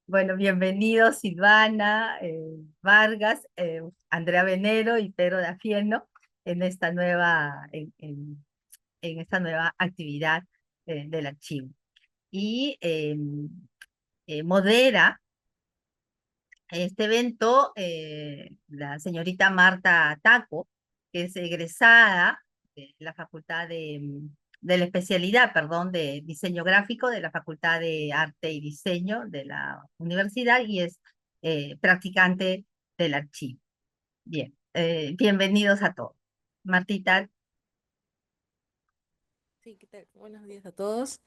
Bueno, bienvenidos Silvana, Vargas, Andrea Venero y Pedro Dafieno en esta en esta nueva actividad del archivo. Y modera este evento la señorita Marta Taco, que es egresada de la Facultad de la especialidad, perdón, de diseño gráfico de la Facultad de Arte y Diseño de la universidad y es practicante del archivo. Bien, bienvenidos a todos. Martita, Sí, ¿qué tal? Buenos días a todos.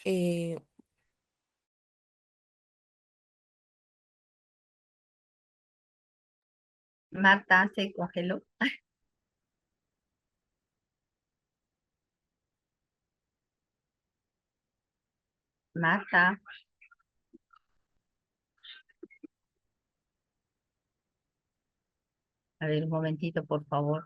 Eh, Marta se congeló. Marta, a ver un momentito, por favor.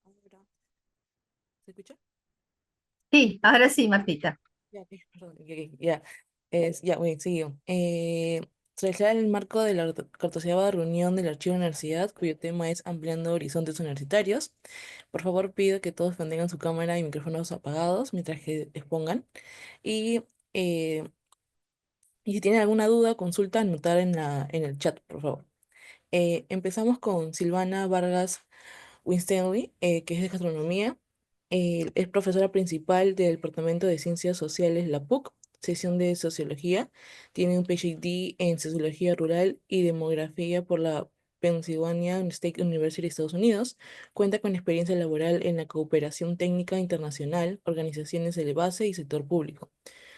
ahora, ¿se escucha? Sí, ahora sí, Martita. Ya, ok, perdón, ok, ok, ya. Ya, bueno, sigo. Se declara en el marco de la 14ª reunión del Archivo de la Universidad, cuyo tema es Ampliando Horizontes Universitarios. Por favor, pido que todos mantengan su cámara y micrófonos apagados mientras que expongan. Y, eh, y si tienen alguna duda, consulta, anotar en el chat, por favor. Empezamos con Silvana Vargas Winstanley, que es de gastronomía. Es profesora principal del Departamento de Ciencias Sociales, la PUC, sección de Sociología. Tiene un PhD en Sociología Rural y Demografía por la Pennsylvania State University de Estados Unidos. Cuenta con experiencia laboral en la cooperación técnica internacional, organizaciones de base y sector público.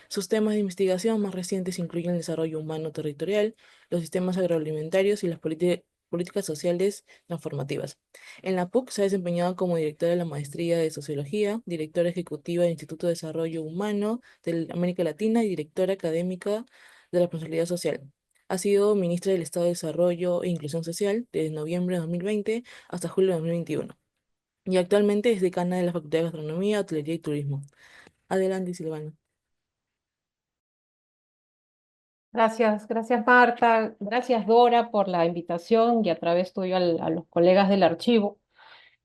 Sus temas de investigación más recientes incluyen el desarrollo humano territorial, los sistemas agroalimentarios y las políticas sociales transformativas. En la PUC se ha desempeñado como directora de la Maestría de Sociología, directora ejecutiva del Instituto de Desarrollo Humano de América Latina y directora académica de la Responsabilidad Social. Ha sido ministra del Estado de Desarrollo e Inclusión Social desde noviembre de 2020 hasta julio de 2021. Y actualmente es decana de la Facultad de Gastronomía, Hotelería y Turismo. Adelante, Silvana. Gracias Marta, gracias Dora por la invitación y a través tuyo a los colegas del archivo.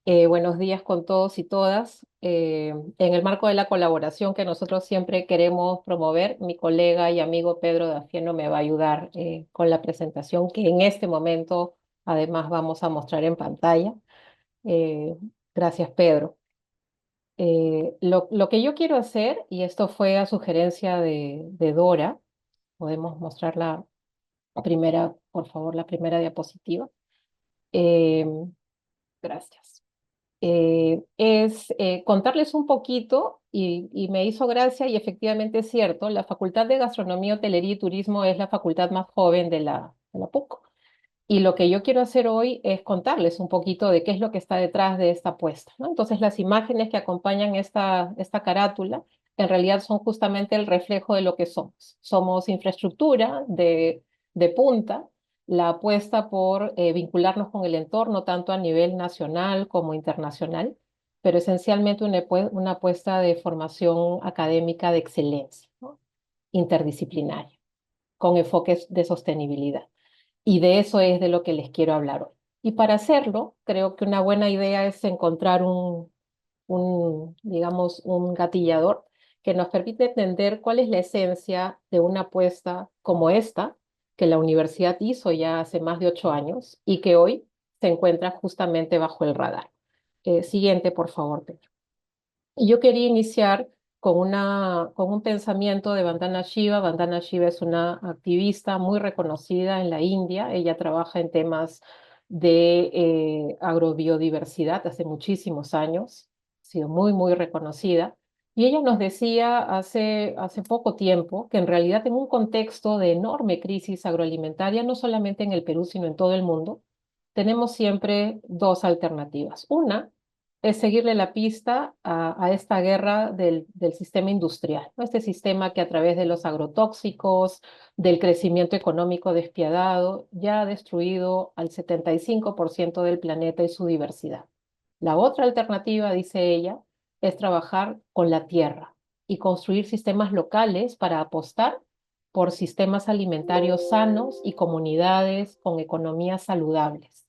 Buenos días con todos y todas. En el marco de la colaboración que nosotros siempre queremos promover, mi colega y amigo Pedro Dafieno me va a ayudar con la presentación que en este momento además vamos a mostrar en pantalla. Eh, gracias Pedro. Lo que yo quiero hacer, y esto fue a sugerencia de Dora, podemos mostrar la primera, por favor, la primera diapositiva. Eh, gracias. Es contarles un poquito y me hizo gracia y efectivamente es cierto, la Facultad de Gastronomía, Hotelería y Turismo es la facultad más joven de la PUC. Y lo que yo quiero hacer hoy es contarles un poquito de qué es lo que está detrás de esta apuesta, ¿no? Entonces, las imágenes que acompañan esta carátula en realidad son justamente el reflejo de lo que somos. Somos infraestructura de punta, la apuesta por vincularnos con el entorno, tanto a nivel nacional como internacional, pero esencialmente una apuesta de formación académica de excelencia, ¿no? Interdisciplinaria, con enfoques de sostenibilidad. Y de eso es de lo que les quiero hablar hoy. Y para hacerlo, creo que una buena idea es encontrar digamos, un gatillador que nos permite entender cuál es la esencia de una apuesta como esta, que la universidad hizo ya hace más de 8 años y que hoy se encuentra justamente bajo el radar. Siguiente, por favor, Pedro. Y yo quería iniciar con un pensamiento de Vandana Shiva. Vandana Shiva es una activista muy reconocida en la India. Ella trabaja en temas de agrobiodiversidad hace muchísimos años. Ha sido muy reconocida. Y ella nos decía hace poco tiempo que en realidad en un contexto de enorme crisis agroalimentaria, no solamente en el Perú, sino en todo el mundo, tenemos siempre dos alternativas. Una es seguirle la pista a esta guerra del sistema industrial, ¿no? Este sistema que a través de los agrotóxicos, del crecimiento económico despiadado, ya ha destruido al 75% del planeta y su diversidad. La otra alternativa, dice ella, es trabajar con la tierra y construir sistemas locales para apostar por sistemas alimentarios sanos y comunidades con economías saludables.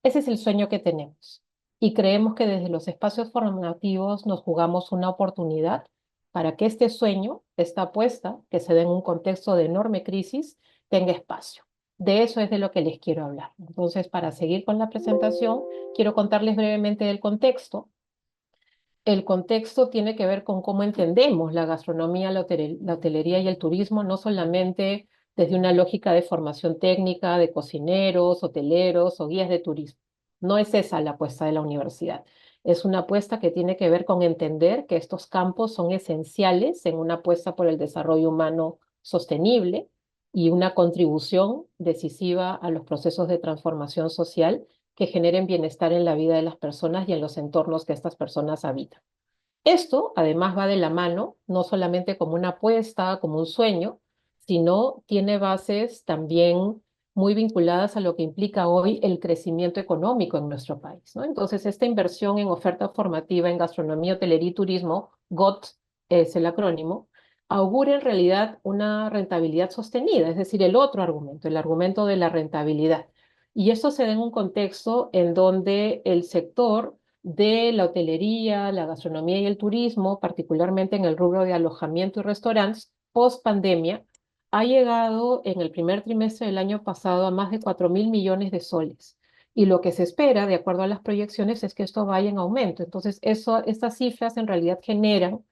Ese es el sueño que tenemos. Y creemos que desde los espacios formativos nos jugamos una oportunidad para que este sueño, esta apuesta, que se dé en un contexto de enorme crisis, tenga espacio. De eso es de lo que les quiero hablar. Entonces, para seguir con la presentación, quiero contarles brevemente del contexto. El contexto tiene que ver con cómo entendemos la gastronomía, la hotelería y el turismo, no solamente desde una lógica de formación técnica, de cocineros, hoteleros o guías de turismo. No es esa la apuesta de la universidad. Es una apuesta que tiene que ver con entender que estos campos son esenciales en una apuesta por el desarrollo humano sostenible y una contribución decisiva a los procesos de transformación social que generen bienestar en la vida de las personas y en los entornos que estas personas habitan. Esto además va de la mano, no solamente como una apuesta, como un sueño, sino tiene bases también muy vinculadas a lo que implica hoy el crecimiento económico en nuestro país, ¿no? Entonces, esta inversión en oferta formativa en gastronomía, hotelería y turismo, GOT es el acrónimo, augura en realidad una rentabilidad sostenida, es decir, el otro argumento, el argumento de la rentabilidad. Y esto se da en un contexto en donde el sector de la hotelería, la gastronomía y el turismo, particularmente en el rubro de alojamiento y restaurantes, post pandemia, ha llegado en el primer trimestre del año pasado a más de 4.000 millones de soles. Y lo que se espera, de acuerdo a las proyecciones, es que esto vaya en aumento. Entonces, estas cifras en realidad generan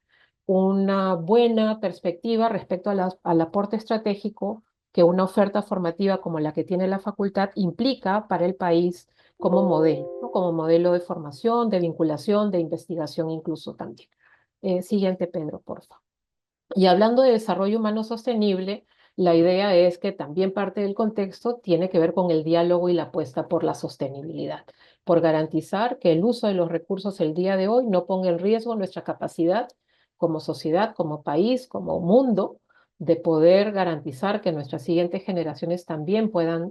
una buena perspectiva respecto al aporte estratégico que una oferta formativa como la que tiene la facultad implica para el país como modelo, ¿no? Como modelo de formación, de vinculación, de investigación incluso también. Siguiente, Pedro, por favor. Y hablando de desarrollo humano sostenible, la idea es que también parte del contexto tiene que ver con el diálogo y la apuesta por la sostenibilidad, por garantizar que el uso de los recursos el día de hoy no ponga en riesgo nuestra capacidad como sociedad, como país, como mundo, de poder garantizar que nuestras siguientes generaciones también puedan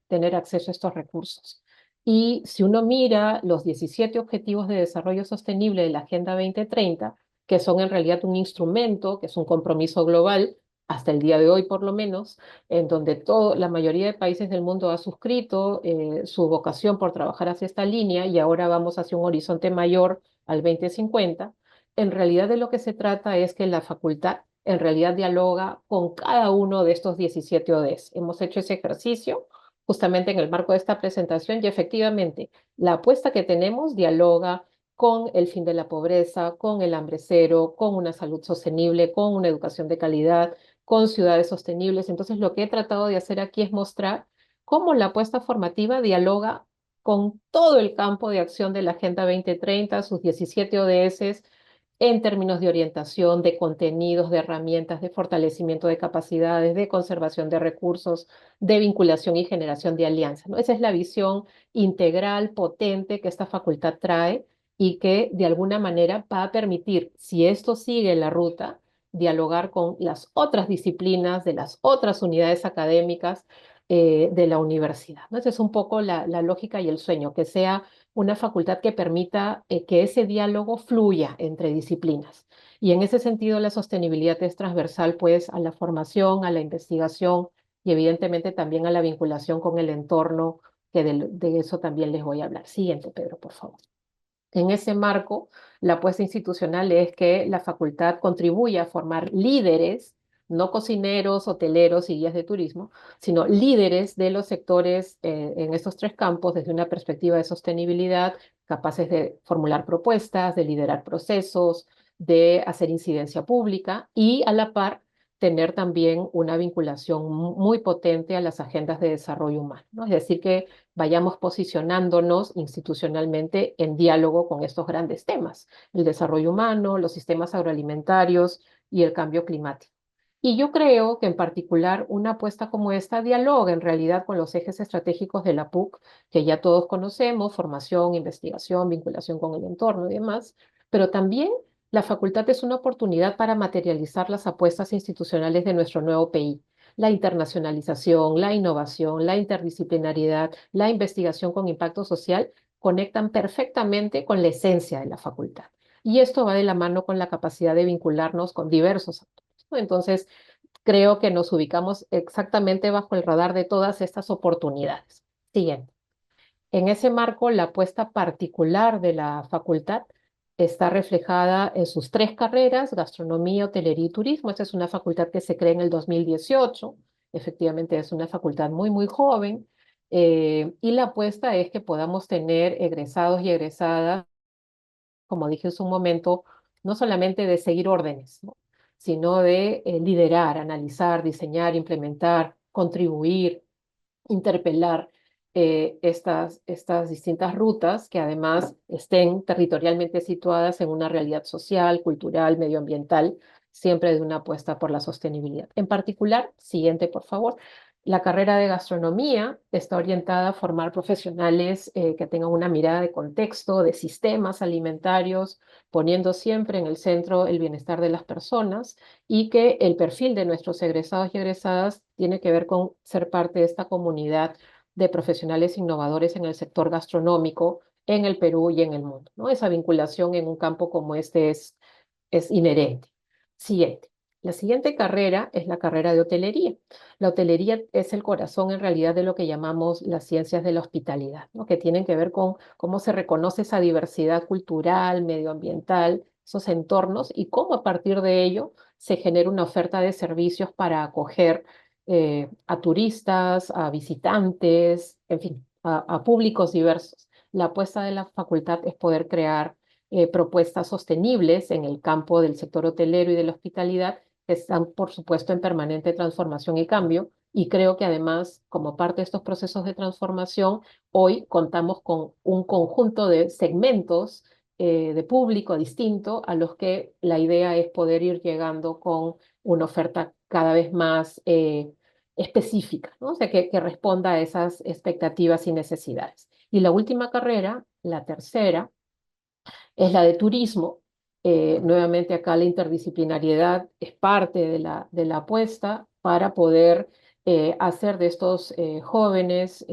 tener acceso a estos recursos. Y si uno mira los 17 Objetivos de Desarrollo Sostenible de la Agenda 2030, que son en realidad un instrumento, que es un compromiso global, hasta el día de hoy por lo menos, en donde la mayoría de países del mundo ha suscrito su vocación por trabajar hacia esta línea y ahora vamos hacia un horizonte mayor al 2050. En realidad de lo que se trata es que la facultad en realidad dialoga con cada uno de estos 17 ODS. Hemos hecho ese ejercicio justamente en el marco de esta presentación y efectivamente la apuesta que tenemos dialoga con el fin de la pobreza, con el hambre cero, con una salud sostenible, con una educación de calidad, con ciudades sostenibles. Entonces, lo que he tratado de hacer aquí es mostrar cómo la apuesta formativa dialoga con todo el campo de acción de la Agenda 2030, sus 17 ODS, en términos de orientación, de contenidos, de herramientas, de fortalecimiento de capacidades, de conservación de recursos, de vinculación y generación de alianzas, ¿no? Esa es la visión integral, potente que esta facultad trae y que de alguna manera va a permitir, si esto sigue la ruta, dialogar con las otras disciplinas de las otras unidades académicas de la universidad, ¿no? Esa es un poco la lógica y el sueño, que sea una facultad que permita que ese diálogo fluya entre disciplinas. Y en ese sentido, la sostenibilidad es transversal, pues, a la formación, a la investigación y evidentemente también a la vinculación con el entorno, que de eso también les voy a hablar. Siguiente, Pedro, por favor. En ese marco, la apuesta institucional es que la facultad contribuya a formar líderes, no cocineros, hoteleros y guías de turismo, sino líderes de los sectores en estos tres campos desde una perspectiva de sostenibilidad, capaces de formular propuestas, de liderar procesos, de hacer incidencia pública y a la par tener también una vinculación muy potente a las agendas de desarrollo humano, ¿no? Es decir, que vayamos posicionándonos institucionalmente en diálogo con estos grandes temas, el desarrollo humano, los sistemas agroalimentarios y el cambio climático. Y yo creo que en particular una apuesta como esta dialoga en realidad con los ejes estratégicos de la PUC, que ya todos conocemos: formación, investigación, vinculación con el entorno y demás, pero también la facultad es una oportunidad para materializar las apuestas institucionales de nuestro nuevo PI. La internacionalización, la innovación, la interdisciplinariedad, la investigación con impacto social conectan perfectamente con la esencia de la facultad. Y esto va de la mano con la capacidad de vincularnos con diversos actores, ¿no? Entonces, creo que nos ubicamos exactamente bajo el radar de todas estas oportunidades. Siguiente. En ese marco, la apuesta particular de la facultad está reflejada en sus tres carreras: gastronomía, hotelería y turismo. Esta es una facultad que se creó en el 2018. Efectivamente, es una facultad muy, muy joven. Y la apuesta es que podamos tener egresados y egresadas, como dije en su momento, no solamente de seguir órdenes, ¿no?, sino de liderar, analizar, diseñar, implementar, contribuir, interpelar estas distintas rutas, que además estén territorialmente situadas en una realidad social, cultural, medioambiental, siempre de una apuesta por la sostenibilidad. En particular, siguiente, por favor. La carrera de gastronomía está orientada a formar profesionales que tengan una mirada de contexto, de sistemas alimentarios, poniendo siempre en el centro el bienestar de las personas, y que el perfil de nuestros egresados y egresadas tiene que ver con ser parte de esta comunidad de profesionales innovadores en el sector gastronómico en el Perú y en el mundo, ¿no? Esa vinculación en un campo como este es inherente. Siguiente. La siguiente carrera es la carrera de hotelería. La hotelería es el corazón en realidad de lo que llamamos las ciencias de la hospitalidad, ¿no?, que tienen que ver con cómo se reconoce esa diversidad cultural, medioambiental, esos entornos, y cómo a partir de ello se genera una oferta de servicios para acoger a turistas, a visitantes, en fin, a públicos diversos. La apuesta de la facultad es poder crear propuestas sostenibles en el campo del sector hotelero y de la hospitalidad, que están, por supuesto, en permanente transformación y cambio. Y creo que además, como parte de estos procesos de transformación, hoy contamos con un conjunto de segmentos de público distinto, a los que la idea es poder ir llegando con una oferta cada vez más específica, ¿no? O sea, que responda a esas expectativas y necesidades. Y la última carrera, la tercera, es la de turismo. Nuevamente acá la interdisciplinariedad es parte de la apuesta para poder hacer de estos jóvenes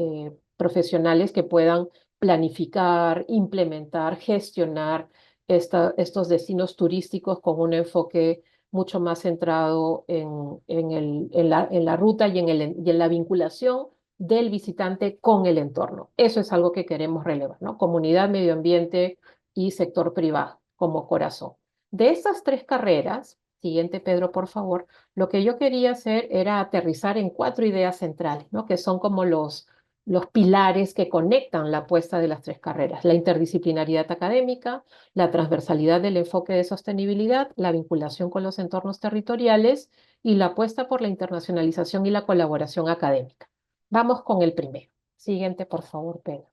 profesionales que puedan planificar, implementar, gestionar estos destinos turísticos con un enfoque mucho más centrado en la ruta y en la vinculación del visitante con el entorno. Eso es algo que queremos relevar, ¿no? Comunidad, medio ambiente y sector privado como corazón. De estas tres carreras, siguiente Pedro, por favor, lo que yo quería hacer era aterrizar en cuatro ideas centrales, ¿no?, que son como los pilares que conectan la apuesta de las tres carreras: la interdisciplinariedad académica, la transversalidad del enfoque de sostenibilidad, la vinculación con los entornos territoriales y la apuesta por la internacionalización y la colaboración académica. Vamos con el primero. Siguiente, por favor, Pedro.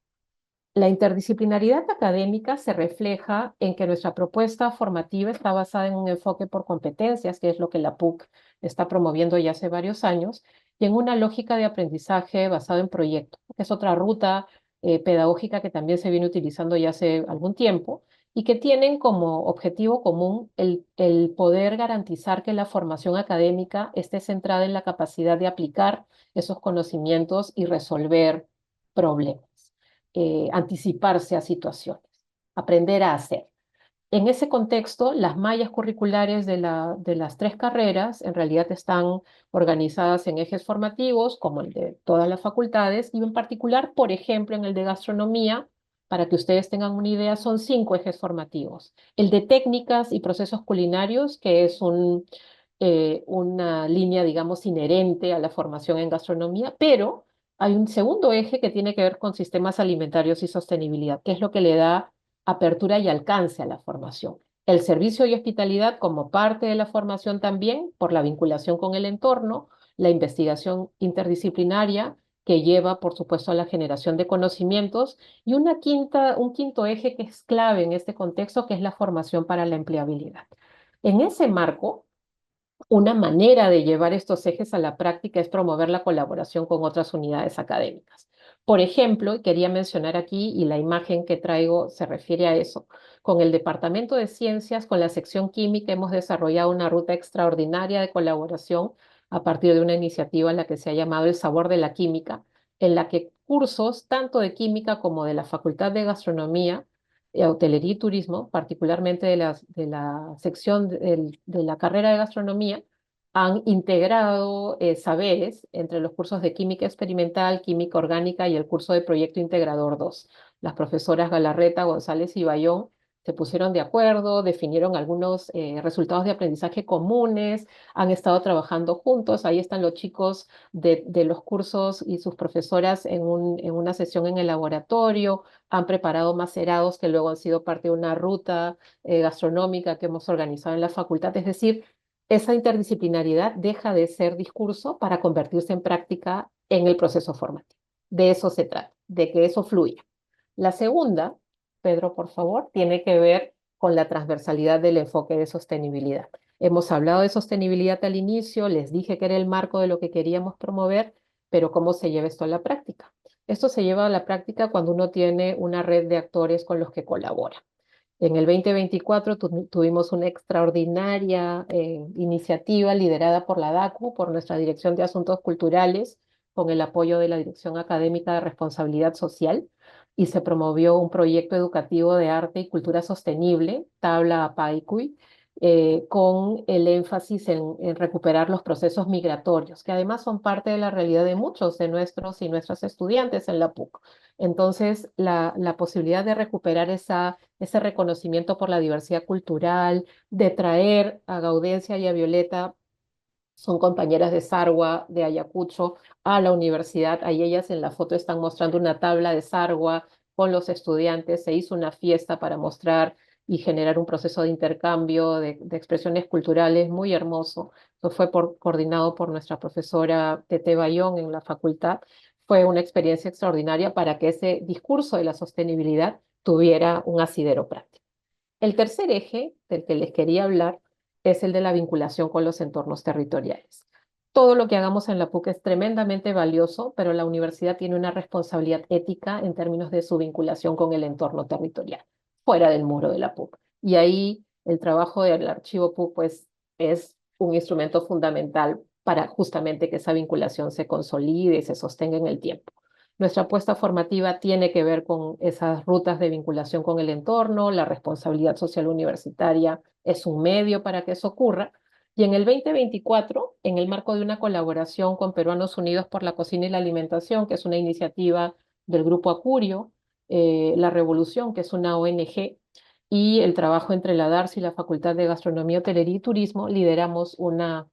La interdisciplinariedad académica se refleja en que nuestra propuesta formativa está basada en un enfoque por competencias, que es lo que la PUC está promoviendo ya hace varios años, y en una lógica de aprendizaje basado en proyectos, que es otra ruta pedagógica que también se viene utilizando ya hace algún tiempo, y que tienen como objetivo común el poder garantizar que la formación académica esté centrada en la capacidad de aplicar esos conocimientos y resolver problemas, anticiparse a situaciones, aprender a hacer. En ese contexto, las mallas curriculares de las tres carreras en realidad están organizadas en ejes formativos, como el de todas las facultades, y en particular, por ejemplo, en el de gastronomía, para que ustedes tengan una idea, son 5 ejes formativos. El de técnicas y procesos culinarios, que es una línea, digamos, inherente a la formación en gastronomía, pero hay un segundo eje que tiene que ver con sistemas alimentarios y sostenibilidad, que es lo que le da apertura y alcance a la formación. El servicio y hospitalidad como parte de la formación también, por la vinculación con el entorno, la investigación interdisciplinaria, que lleva, por supuesto, a la generación de conocimientos, y un quinto eje que es clave en este contexto, que es la formación para la empleabilidad. En ese marco, Una manera de llevar estos ejes a la práctica es promover la colaboración con otras unidades académicas. Por ejemplo, quería mencionar aquí, y la imagen que traigo se refiere a eso, con el Departamento de Ciencias, con la sección química, hemos desarrollado una ruta extraordinaria de colaboración a partir de una iniciativa en la que se ha llamado El Sabor de la Química, en la que cursos tanto de química como de la Facultad de Gastronomía, Hotelería y Turismo, particularmente de la sección de la carrera de gastronomía, han integrado saberes entre los cursos de química experimental, química orgánica y el curso de proyecto integrador 2. Las profesoras Galarreta, González y Bayón se pusieron de acuerdo, definieron algunos resultados de aprendizaje comunes, han estado trabajando juntos. Ahí están los chicos de los cursos y sus profesoras en una sesión en el laboratorio, han preparado macerados que luego han sido parte de una ruta gastronómica que hemos organizado en la facultad. Es decir, esa interdisciplinariedad deja de ser discurso para convertirse en práctica en el proceso formativo. De eso se trata, de que eso fluya. La segunda, Pedro, por favor, tiene que ver con la transversalidad del enfoque de sostenibilidad. Hemos hablado de sostenibilidad al inicio, les dije que era el marco de lo que queríamos promover, pero ¿cómo se lleva esto a la práctica? Esto se lleva a la práctica cuando uno tiene una red de actores con los que colabora. En el 2024 tuvimos una extraordinaria iniciativa liderada por la DACU, por nuestra Dirección de Asuntos Culturales, con el apoyo de la Dirección Académica de Responsabilidad Social, y se promovió un proyecto educativo de arte y cultura sostenible, Tabla Apaicuy, con el énfasis en recuperar los procesos migratorios, que además son parte de la realidad de muchos de nuestros y nuestras estudiantes en la PUC. Entonces, la posibilidad de recuperar ese reconocimiento por la diversidad cultural, de traer a Gaudencia y a Violeta, son compañeras de Sarwa, de Ayacucho, a la universidad. Ahí ellas en la foto están mostrando una tabla de Sarwa con los estudiantes. Se hizo una fiesta para mostrar y generar un proceso de intercambio de expresiones culturales muy hermoso. Esto fue coordinado por nuestra profesora Tete Bayón en la facultad. Fue una experiencia extraordinaria para que ese discurso de la sostenibilidad tuviera un asidero práctico. El tercer eje del que les quería hablar es el de la vinculación con los entornos territoriales. Todo lo que hagamos en la PUC es tremendamente valioso, pero la universidad tiene una responsabilidad ética en términos de su vinculación con el entorno territorial, fuera del muro de la PUC. Y ahí el trabajo del archivo PUC pues, es un instrumento fundamental para justamente que esa vinculación se consolide y se sostenga en el tiempo. Nuestra apuesta formativa tiene que ver con esas rutas de vinculación con el entorno, la responsabilidad social universitaria es un medio para que eso ocurra. Y en el 2024, en el marco de una colaboración con Peruanos Unidos por la Cocina y la Alimentación, que es una iniciativa del Grupo Acurio, La Revolución, que es una ONG, y el trabajo entre la DARS y la Facultad de Gastronomía, Hotelería y Turismo, lideramos una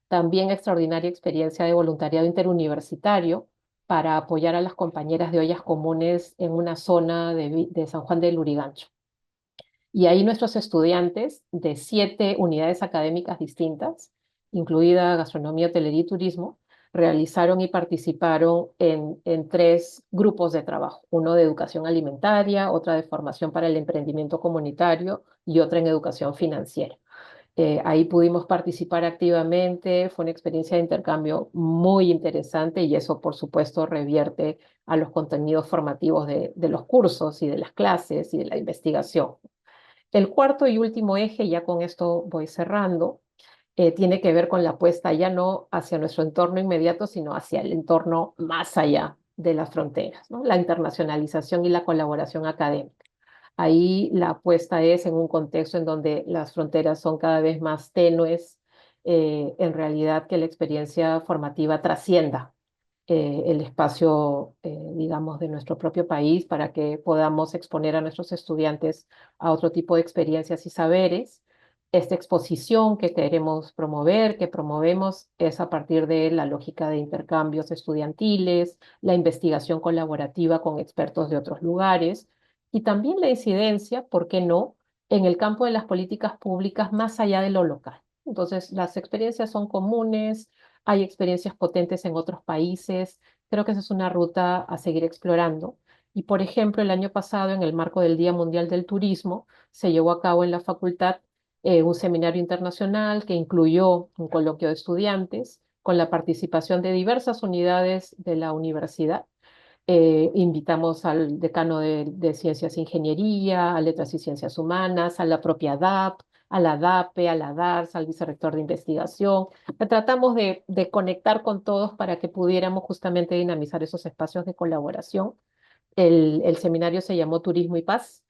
también extraordinaria experiencia de voluntariado interuniversitario para apoyar a las compañeras de ollas comunes en una zona de San Juan del Lurigancho. Y ahí nuestros estudiantes de 7 unidades académicas distintas, incluida gastronomía, hotelería y turismo, realizaron y participaron en 3 grupos de trabajo, uno de educación alimentaria, otra de formación para el emprendimiento comunitario y otra en educación financiera. Ahí pudimos participar activamente, fue una experiencia de intercambio muy interesante y eso, por supuesto, revierte a los contenidos formativos de los cursos y de las clases y de la investigación. El cuarto y último eje, ya con esto voy cerrando, tiene que ver con la apuesta ya no hacia nuestro entorno inmediato, sino hacia el entorno más allá de las fronteras, ¿no? La internacionalización y la colaboración académica. Ahí la apuesta es en un contexto en donde las fronteras son cada vez más tenues, en realidad que la experiencia formativa trascienda el espacio, digamos, de nuestro propio país para que podamos exponer a nuestros estudiantes a otro tipo de experiencias y saberes. Esta exposición que queremos promover, que promovemos, es a partir de la lógica de intercambios estudiantiles, la investigación colaborativa con expertos de otros lugares y también la incidencia, ¿por qué no?, en el campo de las políticas públicas más allá de lo local. Entonces, las experiencias son comunes, hay experiencias potentes en otros países. Creo que esa es una ruta a seguir explorando. Y, por ejemplo, el año pasado, en el marco del Día Mundial del Turismo, se llevó a cabo en la facultad un seminario internacional que incluyó un coloquio de estudiantes con la participación de diversas unidades de la universidad. Invitamos al decano de Ciencias e Ingeniería, a Letras y Ciencias Humanas, a la propia DAP, a la DAPE, a la DARS, al vicerrector de investigación. Tratamos de conectar con todos para que pudiéramos justamente dinamizar esos espacios de colaboración. El seminario se llamó Turismo y Paz.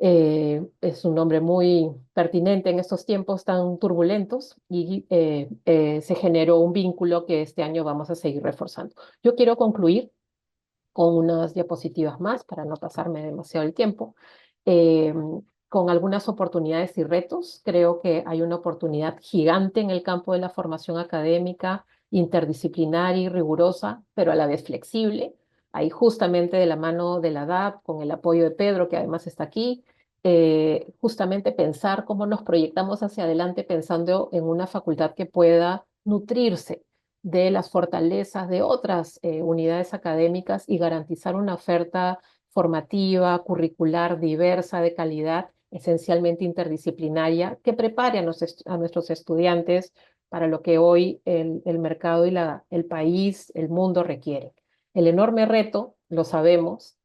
Es un nombre muy pertinente en estos tiempos tan turbulentos y se generó un vínculo que este año vamos a seguir reforzando. Yo quiero concluir con unas diapositivas más para no pasarme demasiado el tiempo, eh, con algunas oportunidades y retos. Creo que hay una oportunidad gigante en el campo de la formación académica, interdisciplinaria y rigurosa, pero a la vez flexible. Ahí justamente de la mano de la DAP, con el apoyo de Pedro, que además está aquí, justamente pensar cómo nos proyectamos hacia adelante pensando en una facultad que pueda nutrirse de las fortalezas de otras unidades académicas y garantizar una oferta formativa, curricular, diversa, de calidad, esencialmente interdisciplinaria, que prepare a nuestros estudiantes para lo que hoy el mercado y el país, el mundo requieren. El enorme reto, lo sabemos,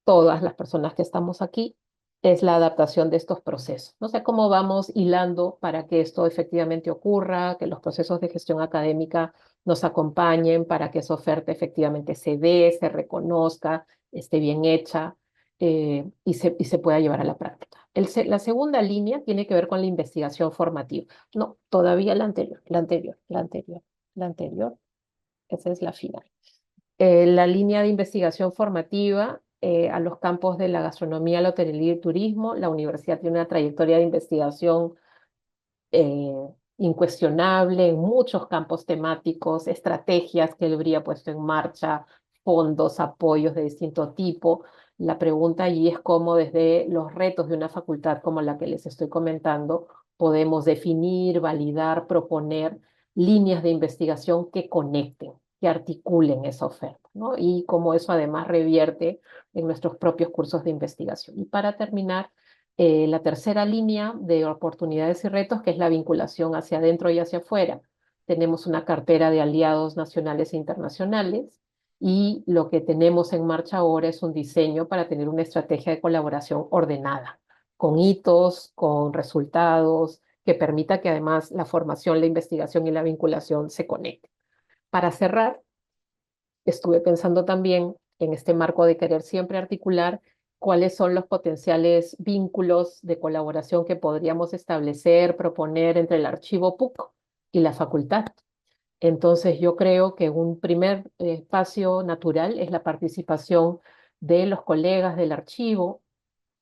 todas las personas que estamos aquí, es la adaptación de estos procesos. No sé cómo vamos hilando para que esto efectivamente ocurra, que los procesos de gestión académica nos acompañen para que esa oferta efectivamente se dé, se reconozca, esté bien hecha y se pueda llevar a la práctica. La segunda línea tiene que ver con la investigación formativa. No, todavía la anterior, esa es la final. La línea de investigación formativa a los campos de la gastronomía, la hotelería y turismo. La universidad tiene una trayectoria de investigación eh, incuestionable en muchos campos temáticos, estrategias que él habría puesto en marcha, fondos, apoyos de distinto tipo. La pregunta allí es cómo desde los retos de una facultad como la que les estoy comentando, podemos definir, validar, proponer líneas de investigación que conecten, que articulen esa oferta, ¿no? Y cómo eso además revierte en nuestros propios cursos de investigación. Y para terminar, la tercera línea de oportunidades y retos, que es la vinculación hacia adentro y hacia afuera. Tenemos una cartera de aliados nacionales e internacionales y lo que tenemos en marcha ahora es un diseño para tener una estrategia de colaboración ordenada, con hitos, con resultados, que permita que además la formación, la investigación y la vinculación se conecten. Para cerrar, estuve pensando también en este marco de querer siempre articular cuáles son los potenciales vínculos de colaboración que podríamos establecer, proponer entre el archivo PUC y la facultad. Entonces yo creo que un primer espacio natural es la participación de los colegas del archivo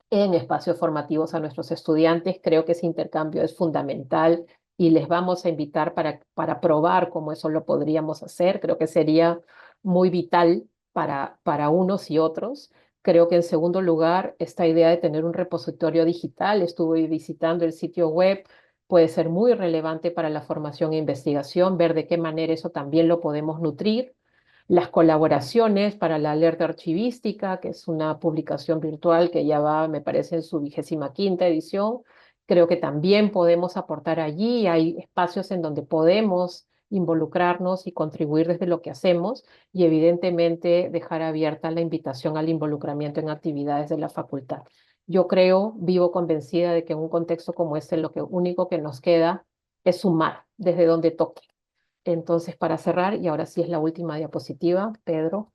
en espacios formativos a nuestros estudiantes. Creo que ese intercambio es fundamental y les vamos a invitar para probar cómo eso lo podríamos hacer. Creo que sería muy vital para unos y otros. Creo que en segundo lugar, esta idea de tener un repositorio digital, estuve visitando el sitio web, puede ser muy relevante para la formación e investigación, ver de qué manera eso también lo podemos nutrir. Las colaboraciones para la alerta archivística, que es una publicación virtual que ya va, me parece, en su 25ª edición. Creo que también podemos aportar allí. Hay espacios en donde podemos involucrarnos y contribuir desde lo que hacemos y evidentemente dejar abierta la invitación al involucramiento en actividades de la facultad. Yo creo, vivo convencida de que en un contexto como este lo único que nos queda es sumar desde donde toque. Entonces, para cerrar, y ahora sí es la última diapositiva, Pedro,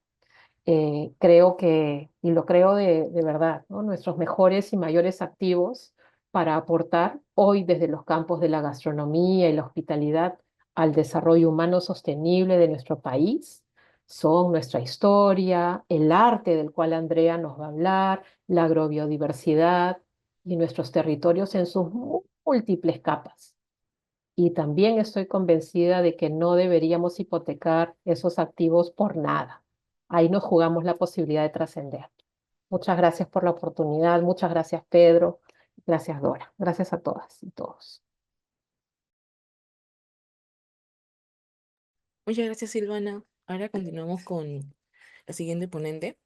creo que, y lo creo de verdad, ¿no? Nuestros mejores y mayores activos para aportar hoy desde los campos de la gastronomía y la hospitalidad al desarrollo humano sostenible de nuestro país son nuestra historia, el arte del cual Andrea nos va a hablar, la agrobiodiversidad y nuestros territorios en sus múltiples capas. Y también estoy convencida de que no deberíamos hipotecar esos activos por nada. Ahí nos jugamos la posibilidad de trascender. Muchas gracias por la oportunidad. Muchas gracias, Pedro. Gracias, Dora. Gracias a todas y todos. Muchas gracias, Silvana. Ahora continuamos con la siguiente ponente.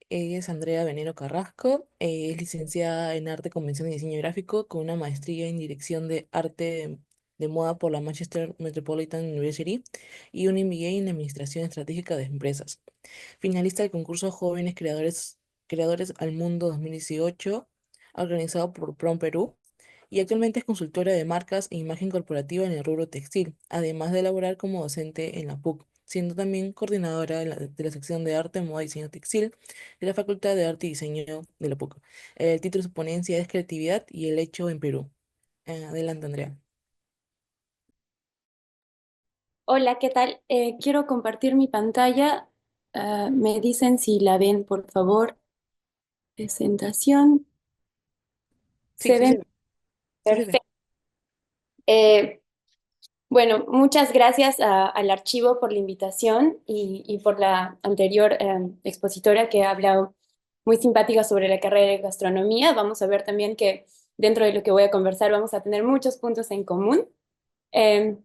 Ella es Andrea Venero Carrasco, es licenciada en Arte, Convención y Diseño Gráfico con una maestría en Dirección de Arte de Moda por la Manchester Metropolitan University y un MBA en Administración Estratégica de Empresas. Finalista del concurso Jóvenes Creadores al Mundo 2018, organizado por PROM Perú, y actualmente es consultora de marcas e imagen corporativa en el rubro textil, además de laborar como docente en la PUC, siendo también coordinadora de la sección de Arte, Moda y Diseño Textil de la Facultad de Arte y Diseño de la PUC. El título de su ponencia es Creatividad y el hecho en Perú. Adelante, Andrea. Hola, ¿qué tal? Quiero compartir mi pantalla. Me dicen si la ven, por favor. Presentación. Sí, Se sí se ven ve. Sí se ve. perfecto. Eh, bueno, muchas gracias al archivo por la invitación y por la anterior expositora que ha hablado muy simpática sobre la carrera de gastronomía. Vamos a ver también que dentro de lo que voy a conversar vamos a tener muchos puntos en común. Eh,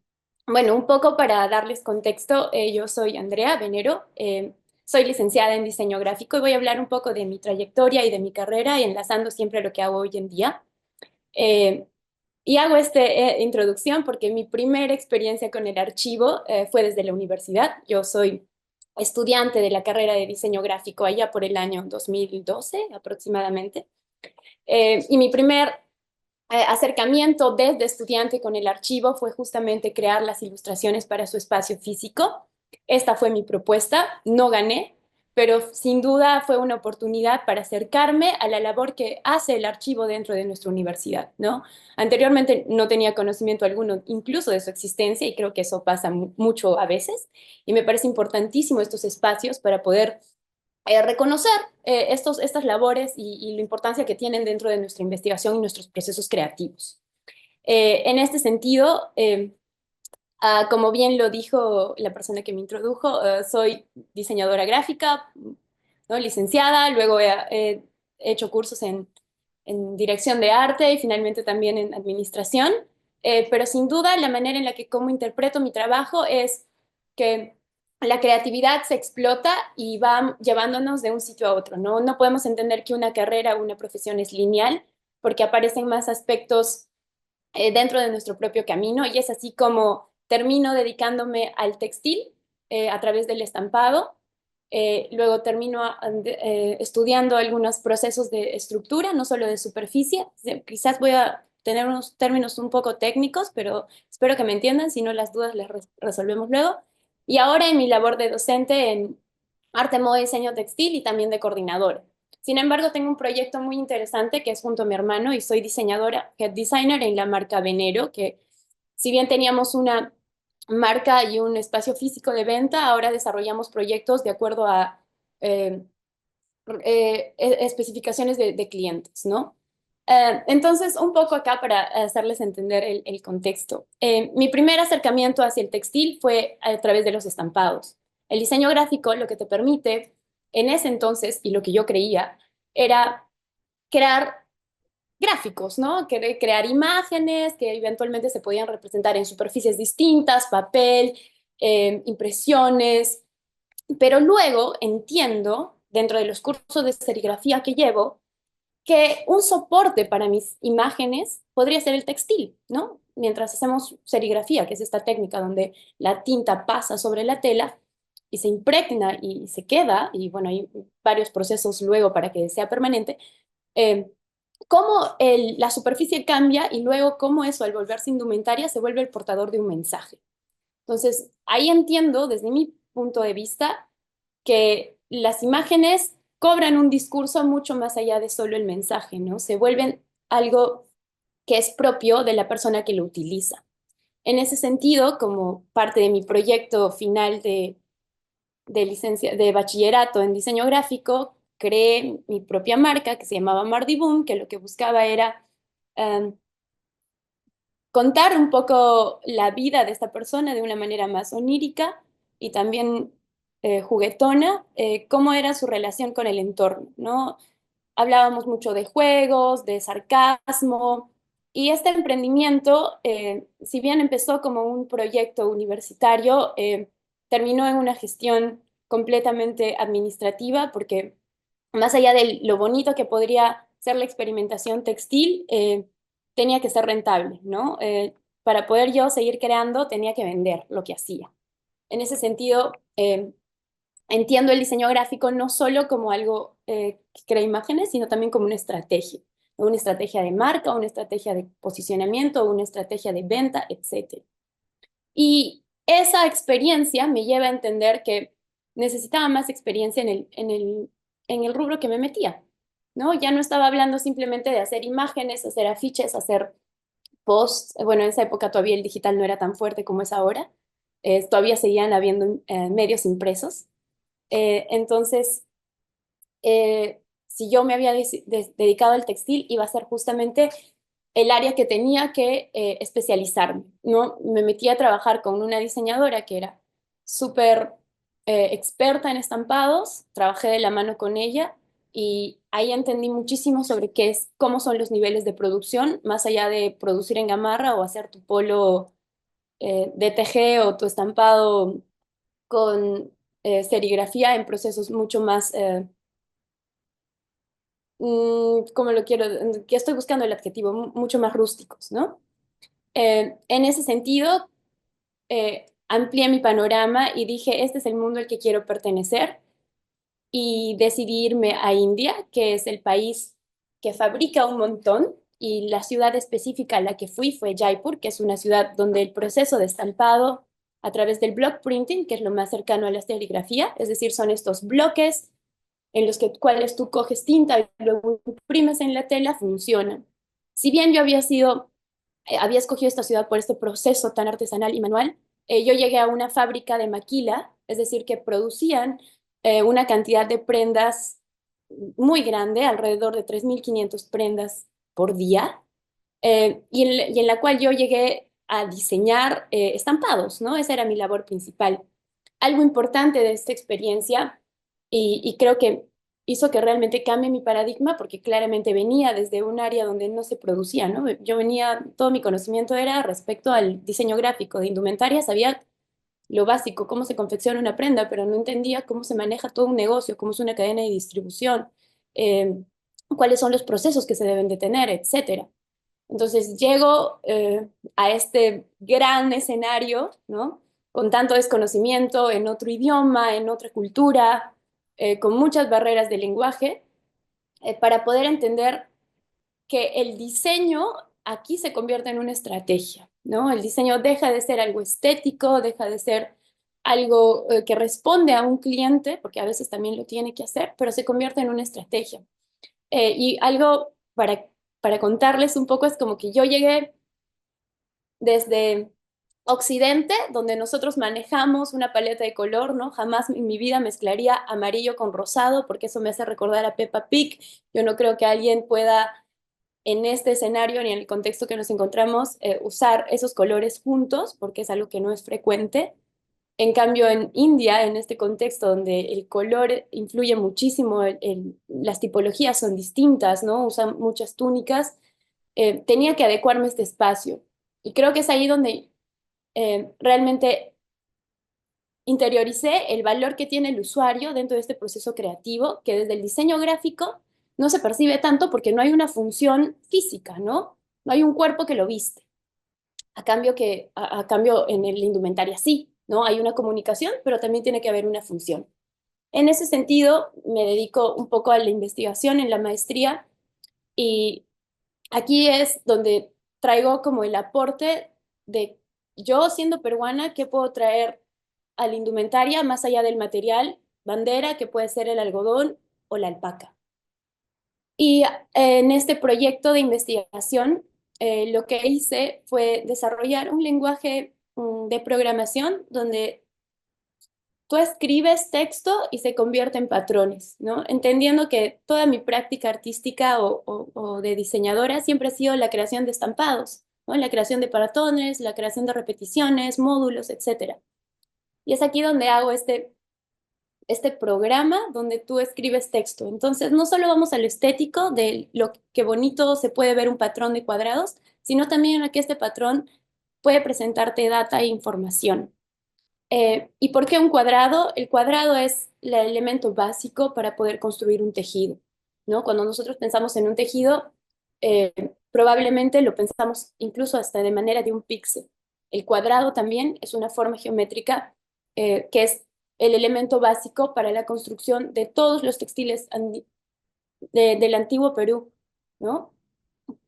bueno, un poco para darles contexto, yo soy Andrea Venero, soy licenciada en diseño gráfico y voy a hablar un poco de mi trayectoria y de mi carrera, enlazando siempre lo que hago hoy en día. Eh, y hago esta introducción porque mi primera experiencia con el archivo fue desde la universidad. Yo soy estudiante de la carrera de diseño gráfico allá por el año 2012 aproximadamente. Y mi primer acercamiento desde estudiante con el archivo fue justamente crear las ilustraciones para su espacio físico. Esta fue mi propuesta, no gané, pero sin duda fue una oportunidad para acercarme a la labor que hace el archivo dentro de nuestra universidad, ¿no? Anteriormente no tenía conocimiento alguno incluso de su existencia y creo que eso pasa mucho a veces y me parece importantísimo estos espacios para poder reconocer estas labores y la importancia que tienen dentro de nuestra investigación y nuestros procesos creativos. En este sentido, como bien lo dijo la persona que me introdujo, soy diseñadora gráfica, ¿no? Licenciada, luego he hecho cursos en dirección de arte y finalmente también en administración, pero sin duda la manera en la que como interpreto mi trabajo es que la creatividad se explota y va llevándonos de un sitio a otro, ¿no? No podemos entender que una carrera o una profesión es lineal porque aparecen más aspectos dentro de nuestro propio camino y es así como termino dedicándome al textil a través del estampado. Luego termino estudiando algunos procesos de estructura, no solo de superficie. Quizás voy a tener unos términos un poco técnicos, pero espero que me entiendan, si no las dudas las resolvemos luego. Y ahora en mi labor de docente en arte, moda y diseño textil y también de coordinadora. Sin embargo, tengo un proyecto muy interesante que es junto a mi hermano y soy diseñadora, head designer en la marca Venero, que si bien teníamos una marca y un espacio físico de venta, ahora desarrollamos proyectos de acuerdo a eh, especificaciones de clientes, ¿no? Entonces, un poco acá para hacerles entender el contexto. Mi primer acercamiento hacia el textil fue a través de los estampados. El diseño gráfico lo que te permite en ese entonces, y lo que yo creía, era crear gráficos, ¿no? Crear imágenes que eventualmente se podían representar en superficies distintas, papel, impresiones, pero luego entiendo, dentro de los cursos de serigrafía que llevo, que un soporte para mis imágenes podría ser el textil, ¿no? Mientras hacemos serigrafía, que es esta técnica donde la tinta pasa sobre la tela y se impregna y se queda, y bueno, hay varios procesos luego para que sea permanente, eh, cómo la superficie cambia y luego cómo eso al volverse indumentaria se vuelve el portador de un mensaje. Entonces, ahí entiendo desde mi punto de vista que las imágenes cobran un discurso mucho más allá de solo el mensaje, ¿no? Se vuelven algo que es propio de la persona que lo utiliza. En ese sentido, como parte de mi proyecto final de bachillerato en diseño gráfico, creé mi propia marca que se llamaba Mardi Boom, que lo que buscaba era um, contar un poco la vida de esta persona de una manera más onírica y también juguetona, cómo era su relación con el entorno, ¿no? Hablábamos mucho de juegos, de sarcasmo, y este emprendimiento, si bien empezó como un proyecto universitario, terminó en una gestión completamente administrativa porque más allá de lo bonito que podría ser la experimentación textil, tenía que ser rentable, ¿no? Para poder yo seguir creando, tenía que vender lo que hacía. En ese sentido, entiendo el diseño gráfico no solo como algo que crea imágenes, sino también como una estrategia de marca, una estrategia de posicionamiento, una estrategia de venta, etc. Y esa experiencia me lleva a entender que necesitaba más experiencia en el rubro que me metía, ¿no? Ya no estaba hablando simplemente de hacer imágenes, hacer afiches, hacer posts. Bueno, en esa época todavía el digital no era tan fuerte como es ahora. Todavía seguían habiendo medios impresos. Entonces, si yo me había dedicado al textil, iba a ser justamente el área que tenía que especializarme, ¿no? Me metí a trabajar con una diseñadora que era súper experta en estampados, trabajé de la mano con ella y ahí entendí muchísimo sobre cómo son los niveles de producción, más allá de producir en gamarra o hacer tu polo DTG o tu estampado con serigrafía en procesos mucho más como lo quiero, que estoy buscando el adjetivo, mucho más rústicos, ¿no? En ese sentido, amplié mi panorama y dije, este es el mundo al que quiero pertenecer y decidí irme a India, que es el país que fabrica un montón y la ciudad específica a la que fui fue Jaipur, que es una ciudad donde el proceso de estampado a través del block printing, que es lo más cercano a la serigrafía, es decir, son estos bloques en los cuales tú coges tinta y luego imprimes en la tela, funcionan. Si bien yo había escogido esta ciudad por este proceso tan artesanal y manual, yo llegué a una fábrica de maquila, es decir, que producían una cantidad de prendas muy grande, alrededor de 3.500 prendas por día, y en la cual yo llegué a diseñar estampados, ¿no? Esa era mi labor principal. Algo importante de esta experiencia, y creo que hizo que realmente cambie mi paradigma, porque claramente venía desde un área donde no se producía, ¿no? Yo venía, todo mi conocimiento era respecto al diseño gráfico de indumentaria, sabía lo básico, cómo se confecciona una prenda, pero no entendía cómo se maneja todo un negocio, cómo es una cadena de distribución, eh, cuáles son los procesos que se deben de tener, etcétera. Entonces llego a este gran escenario, ¿no? Con tanto desconocimiento en otro idioma, en otra cultura, con muchas barreras de lenguaje, para poder entender que el diseño aquí se convierte en una estrategia, ¿no? El diseño deja de ser algo estético, deja de ser algo que responde a un cliente, porque a veces también lo tiene que hacer, pero se convierte en una estrategia. Y algo para contarles un poco es como que yo llegué desde Occidente, donde nosotros manejamos una paleta de color, ¿no? Jamás en mi vida mezclaría amarillo con rosado, porque eso me hace recordar a Peppa Pig. Yo no creo que alguien pueda, en este escenario ni en el contexto que nos encontramos, usar esos colores juntos, porque es algo que no es frecuente. En cambio, en India, en este contexto donde el color influye muchísimo, las tipologías son distintas, ¿no? Usan muchas túnicas, tenía que adecuarme a este espacio. Y creo que es ahí donde realmente interioricé el valor que tiene el usuario dentro de este proceso creativo, que desde el diseño gráfico no se percibe tanto porque no hay una función física, ¿no? No hay un cuerpo que lo viste. A cambio en el indumentaria sí, ¿no? Hay una comunicación, pero también tiene que haber una función. En ese sentido, me dedico un poco a la investigación en la maestría y aquí es donde traigo como el aporte de yo siendo peruana, ¿qué puedo traer a la indumentaria más allá del material bandera, que puede ser el algodón o la alpaca? Y en este proyecto de investigación, lo que hice fue desarrollar un lenguaje de programación donde tú escribes texto y se convierte en patrones, ¿no? Entendiendo que toda mi práctica artística o de diseñadora siempre ha sido la creación de estampados, ¿no? La creación de patrones, la creación de repeticiones, módulos, etc. Y es aquí donde hago este programa donde tú escribes texto. Entonces, no solo vamos a lo estético de lo que bonito se puede ver un patrón de cuadrados, sino también a que este patrón puede presentarte data e información. ¿Y por qué un cuadrado? El cuadrado es el elemento básico para poder construir un tejido, ¿no? Cuando nosotros pensamos en un tejido, eh, probablemente lo pensamos incluso hasta de manera de un píxel. El cuadrado también es una forma geométrica que es el elemento básico para la construcción de todos los textiles del antiguo Perú, ¿no?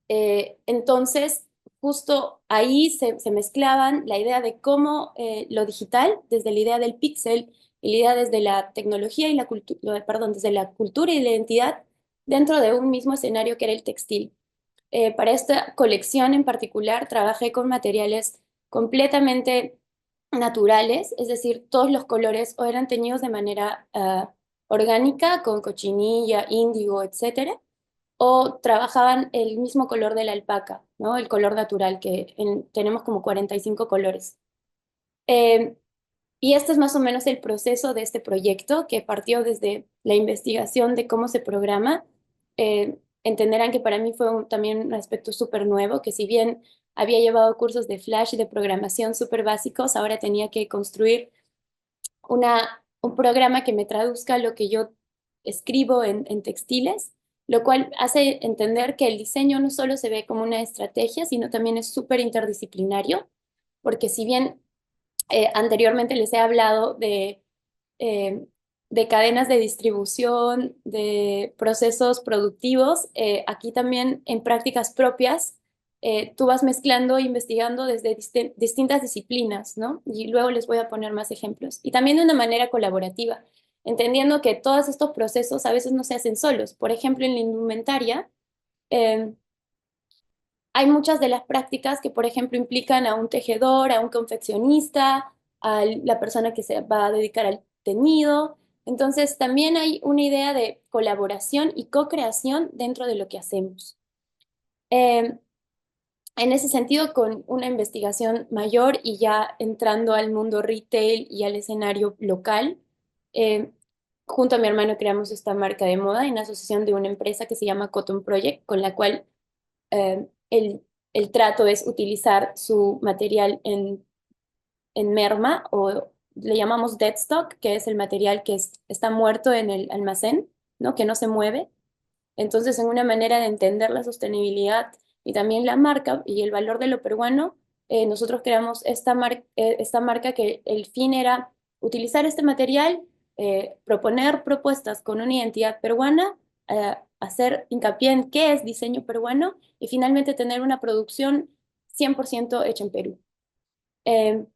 Entonces, justo ahí se mezclaban la idea de cómo lo digital, desde la idea del píxel, y la idea desde la tecnología y la cultura, perdón, desde la cultura y la identidad, dentro de un mismo escenario que era el textil. Para esta colección en particular, trabajé con materiales completamente naturales, es decir, todos los colores o eran teñidos de manera orgánica, con cochinilla, índigo, etcétera, o trabajaban el mismo color de la alpaca, ¿no? El color natural, que tenemos como 45 colores. Eh, y este es más o menos el proceso de este proyecto, que partió desde la investigación de cómo se programa. Entenderán que para mí fue también un aspecto súper nuevo, que si bien había llevado cursos de Flash y de programación súper básicos, ahora tenía que construir un programa que me traduzca lo que yo escribo en textiles, lo cual hace entender que el diseño no solo se ve como una estrategia, sino también es súper interdisciplinario, porque si bien anteriormente les he hablado eh, de cadenas de distribución, de procesos productivos, aquí también en prácticas propias, tú vas mezclando e investigando desde distintas disciplinas, ¿no? Y luego les voy a poner más ejemplos. Y también de una manera colaborativa, entendiendo que todos estos procesos a veces no se hacen solos. Por ejemplo, en la indumentaria, eh, hay muchas de las prácticas que, por ejemplo, implican a un tejedor, a un confeccionista, a la persona que se va a dedicar al teñido. Entonces, también hay una idea de colaboración y co-creación dentro de lo que hacemos. Eh, en ese sentido, con una investigación mayor y ya entrando al mundo retail y al escenario local, eh, junto a mi hermano creamos esta marca de moda en asociación de una empresa que se llama Cotton Project, con la cual eh, el trato es utilizar su material en merma o le llamamos dead stock, que es el material que está muerto en el almacén, ¿no? Que no se mueve. Entonces, en una manera de entender la sostenibilidad y también la marca y el valor de lo peruano, nosotros creamos esta marca que el fin era utilizar este material, proponer propuestas con una identidad peruana, hacer hincapié en qué es diseño peruano y finalmente tener una producción 100% hecha en Perú. Eh,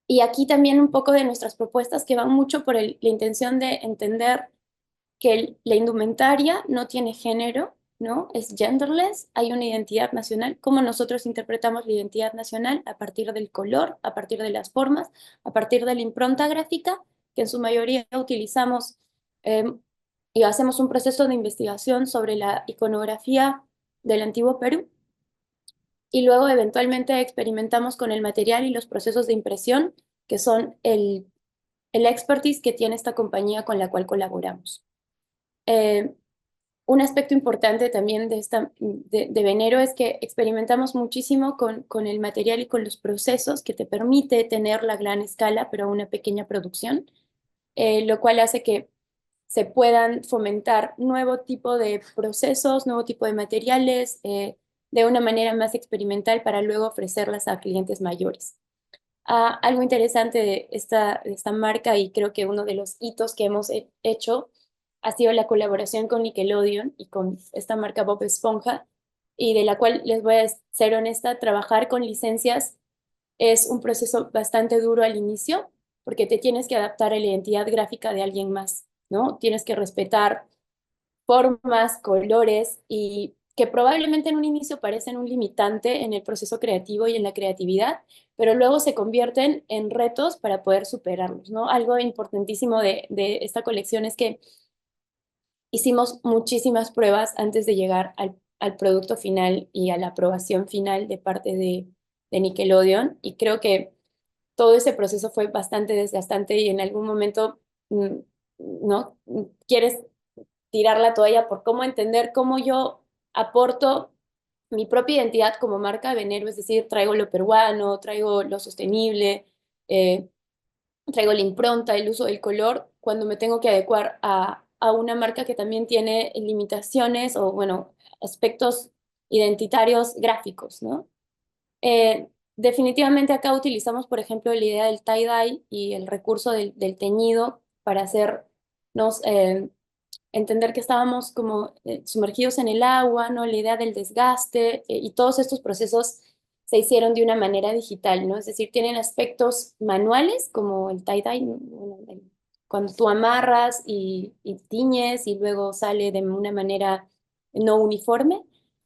y aquí también un poco de nuestras propuestas que van mucho por la intención de entender que la indumentaria no tiene género, ¿no? Es genderless, hay una identidad nacional, cómo nosotros interpretamos la identidad nacional a partir del color, a partir de las formas, a partir de la impronta gráfica, que en su mayoría utilizamos y hacemos un proceso de investigación sobre la iconografía del antiguo Perú, y luego eventualmente experimentamos con el material y los procesos de impresión, que son el expertise que tiene esta compañía con la cual colaboramos. Eh, un aspecto importante también de Venero es que experimentamos muchísimo con el material y con los procesos que te permite tener la gran escala, pero una pequeña producción, lo cual hace que se puedan fomentar nuevo tipo de procesos, nuevo tipo de materiales, de una manera más experimental para luego ofrecerlas a clientes mayores. Algo interesante de esta marca y creo que uno de los hitos que hemos hecho ha sido la colaboración con Nickelodeon y con esta marca Bob Esponja, y de la cual les voy a ser honesta, trabajar con licencias es un proceso bastante duro al inicio porque te tienes que adaptar a la identidad gráfica de alguien más, ¿no? Tienes que respetar formas, colores y que probablemente en un inicio parecen un limitante en el proceso creativo y en la creatividad, pero luego se convierten en retos para poder superarlos, ¿no? Algo importantísimo de esta colección es que hicimos muchísimas pruebas antes de llegar al producto final y a la aprobación final de parte de Nickelodeon, y creo que todo ese proceso fue bastante desgastante y en algún momento, mm, ¿no? Quieres tirar la toalla por cómo entender cómo yo aporto mi propia identidad como marca de Venero, es decir, traigo lo peruano, traigo lo sostenible, eh, traigo la impronta, el uso del color, cuando me tengo que adecuar a una marca que también tiene limitaciones o, bueno, aspectos identitarios gráficos, ¿no? Definitivamente acá utilizamos, por ejemplo, la idea del tie-dye y el recurso del teñido para hacernos entender que estábamos como sumergidos en el agua, ¿no? La idea del desgaste y todos estos procesos se hicieron de una manera digital, ¿no? Es decir, tienen aspectos manuales como el tie-dye, ¿no? Bueno, cuando tú amarras y tiñes y luego sale de una manera no uniforme,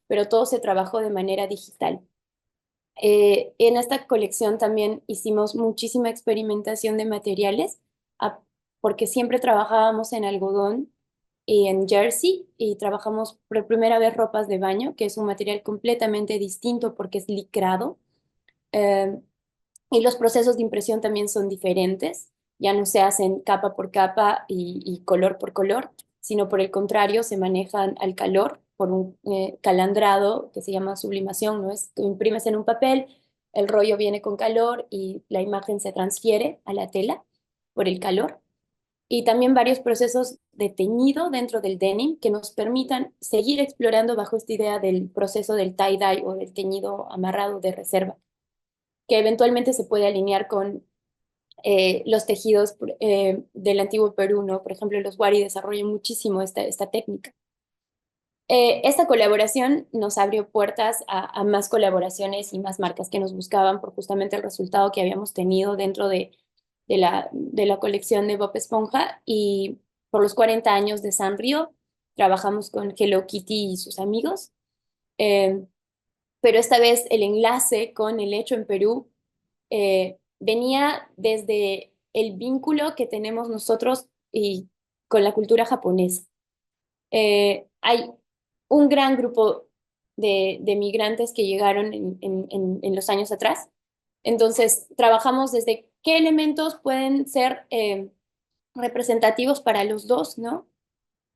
pero todo se trabajó de manera digital. En esta colección también hicimos muchísima experimentación de materiales, porque siempre trabajábamos en algodón y en jersey, y trabajamos por primera vez ropas de baño, que es un material completamente distinto porque es licrado. Eh, y los procesos de impresión también son diferentes, ya no se hacen capa por capa y color por color, sino por el contrario, se manejan al calor por un calandrado que se llama sublimación, ¿no? Es que imprimes en un papel, el rollo viene con calor y la imagen se transfiere a la tela por el calor. Y también varios procesos de teñido dentro del denim que nos permitan seguir explorando bajo esta idea del proceso del tie-dye o del teñido amarrado de reserva, que eventualmente se puede alinear con los tejidos del antiguo Perú, ¿no? Por ejemplo, los Wari desarrollan muchísimo esta técnica. Esta colaboración nos abrió puertas a más colaboraciones y más marcas que nos buscaban por justamente el resultado que habíamos tenido dentro de la colección de Bob Esponja, y por los 40 años de Sanrio trabajamos con Hello Kitty y sus amigos. Eh, pero esta vez el enlace con el hecho en Perú venía desde el vínculo que tenemos nosotros y con la cultura japonesa. Hay un gran grupo de migrantes que llegaron en los años atrás. Entonces, trabajamos desde qué elementos pueden ser representativos para los dos, ¿no?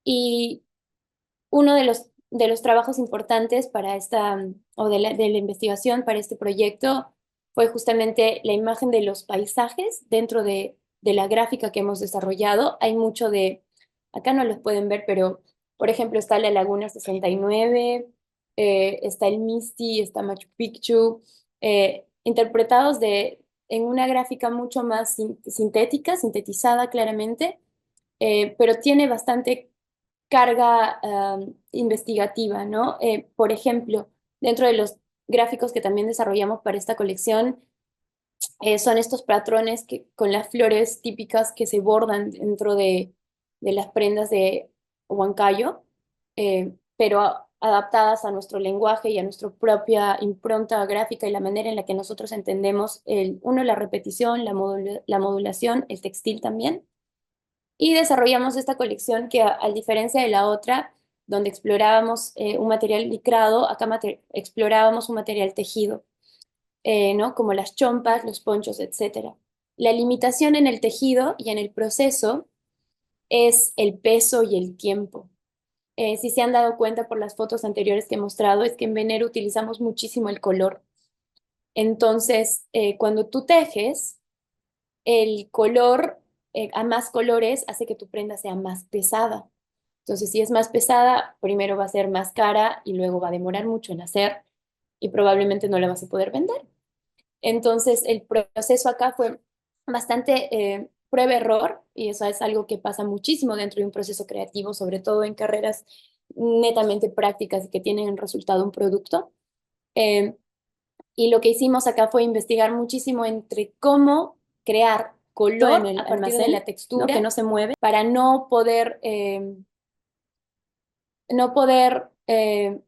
Y uno de los trabajos importantes para o de la investigación para este proyecto fue justamente la imagen de los paisajes dentro de la gráfica que hemos desarrollado. Hay mucho acá no los pueden ver, pero por ejemplo está la Laguna 69, está el Misty, está Machu Picchu, interpretados en una gráfica mucho más sintética, sintetizada claramente, pero tiene bastante carga investigativa, ¿no? Por ejemplo, dentro de los gráficos que también desarrollamos para esta colección, son estos patrones con las flores típicas que se bordan dentro de las prendas de Huancayo, pero adaptadas a nuestro lenguaje y a nuestra propia impronta gráfica y la manera en la que nosotros entendemos, la repetición, la modulación, el textil también. Y desarrollamos esta colección que, a diferencia de la otra, donde explorábamos un material licrado, acá explorábamos un material tejido, ¿no? Como las chompas, los ponchos, etc. La limitación en el tejido y en el proceso es el peso y el tiempo. Si se han dado cuenta por las fotos anteriores que he mostrado, es que en Venero utilizamos muchísimo el color. Entonces, cuando tú tejes, el color a más colores hace que tu prenda sea más pesada. Entonces, si es más pesada, primero va a ser más cara y luego va a demorar mucho en hacer y probablemente no la vas a poder vender. Entonces, el proceso acá fue bastante prueba-error, y eso es algo que pasa muchísimo dentro de un proceso creativo, sobre todo en carreras netamente prácticas y que tienen en resultado un producto. Y lo que hicimos acá fue investigar muchísimo entre cómo crear color a partir de la textura, ¿no? Que no se mueve, para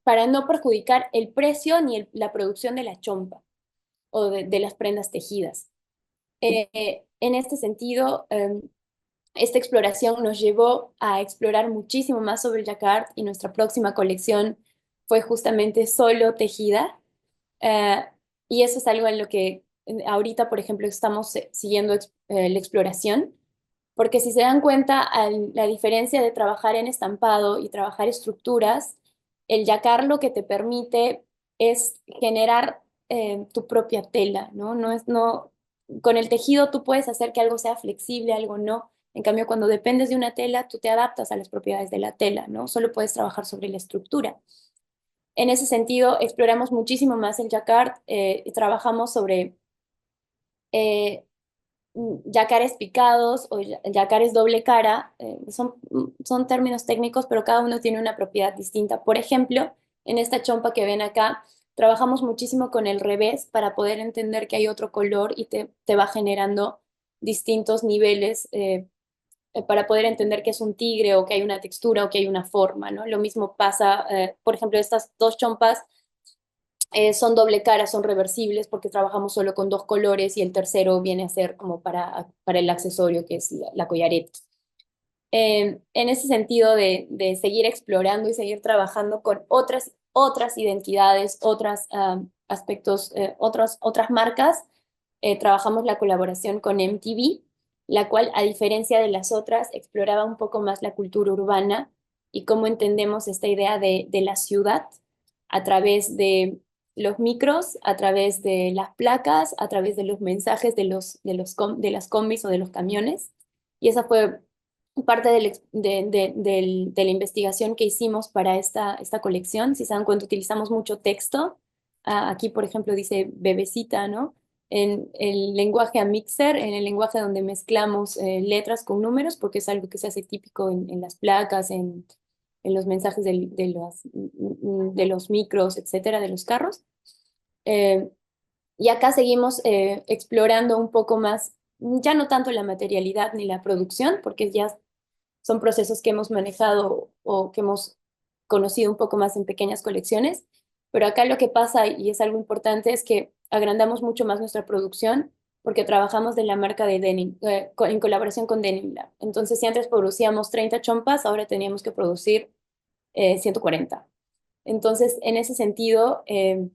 para no perjudicar el precio ni la producción de la chompa o de las prendas tejidas. En este sentido, esta exploración nos llevó a explorar muchísimo más sobre el jacquard, y nuestra próxima colección fue justamente solo tejida. Eh, y eso es algo en lo que ahorita, por ejemplo, estamos siguiendo la exploración, porque si se dan cuenta, la diferencia de trabajar en estampado y trabajar estructuras, el jacquard lo que te permite es generar tu propia tela, ¿no? con el tejido tú puedes hacer que algo sea flexible, algo no. En cambio, cuando dependes de una tela, tú te adaptas a las propiedades de la tela, ¿no? Solo puedes trabajar sobre la estructura. En ese sentido, exploramos muchísimo más el jacquard, y trabajamos sobre yacares picados o yacares doble cara. Son términos técnicos, pero cada uno tiene una propiedad distinta. Por ejemplo, en esta chompa que ven acá, trabajamos muchísimo con el revés para poder entender que hay otro color y te va generando distintos niveles, para poder entender que es un tigre o que hay una textura o que hay una forma, ¿no? Lo mismo pasa, por ejemplo, estas dos chompas son doble cara, son reversibles porque trabajamos solo con dos colores y el tercero viene a ser como para el accesorio que es la collareta. En ese sentido de seguir explorando y seguir trabajando con otras identidades, otros aspectos, otras marcas, trabajamos la colaboración con MTV, la cual, a diferencia de las otras, exploraba un poco más la cultura urbana y cómo entendemos esta idea de la ciudad a través de los micros, a través de las placas, a través de los mensajes de las combis o de los camiones. Y esa fue parte de la investigación que hicimos para esta colección. Si se dan cuenta, utilizamos mucho texto. Aquí, por ejemplo, dice bebecita, ¿no? En el lenguaje a mixer, en el lenguaje donde mezclamos letras con números, porque es algo que se hace típico en las placas, en los mensajes de los micros, etcétera, de los carros. Y acá seguimos explorando un poco más, ya no tanto la materialidad ni la producción, porque ya son procesos que hemos manejado o que hemos conocido un poco más en pequeñas colecciones, pero acá lo que pasa, y es algo importante, es que agrandamos mucho más nuestra producción porque trabajamos de la marca de Denim, en colaboración con Denim Lab. Entonces, si antes producíamos 30 chompas, ahora teníamos que producir 140. Entonces, en ese sentido, el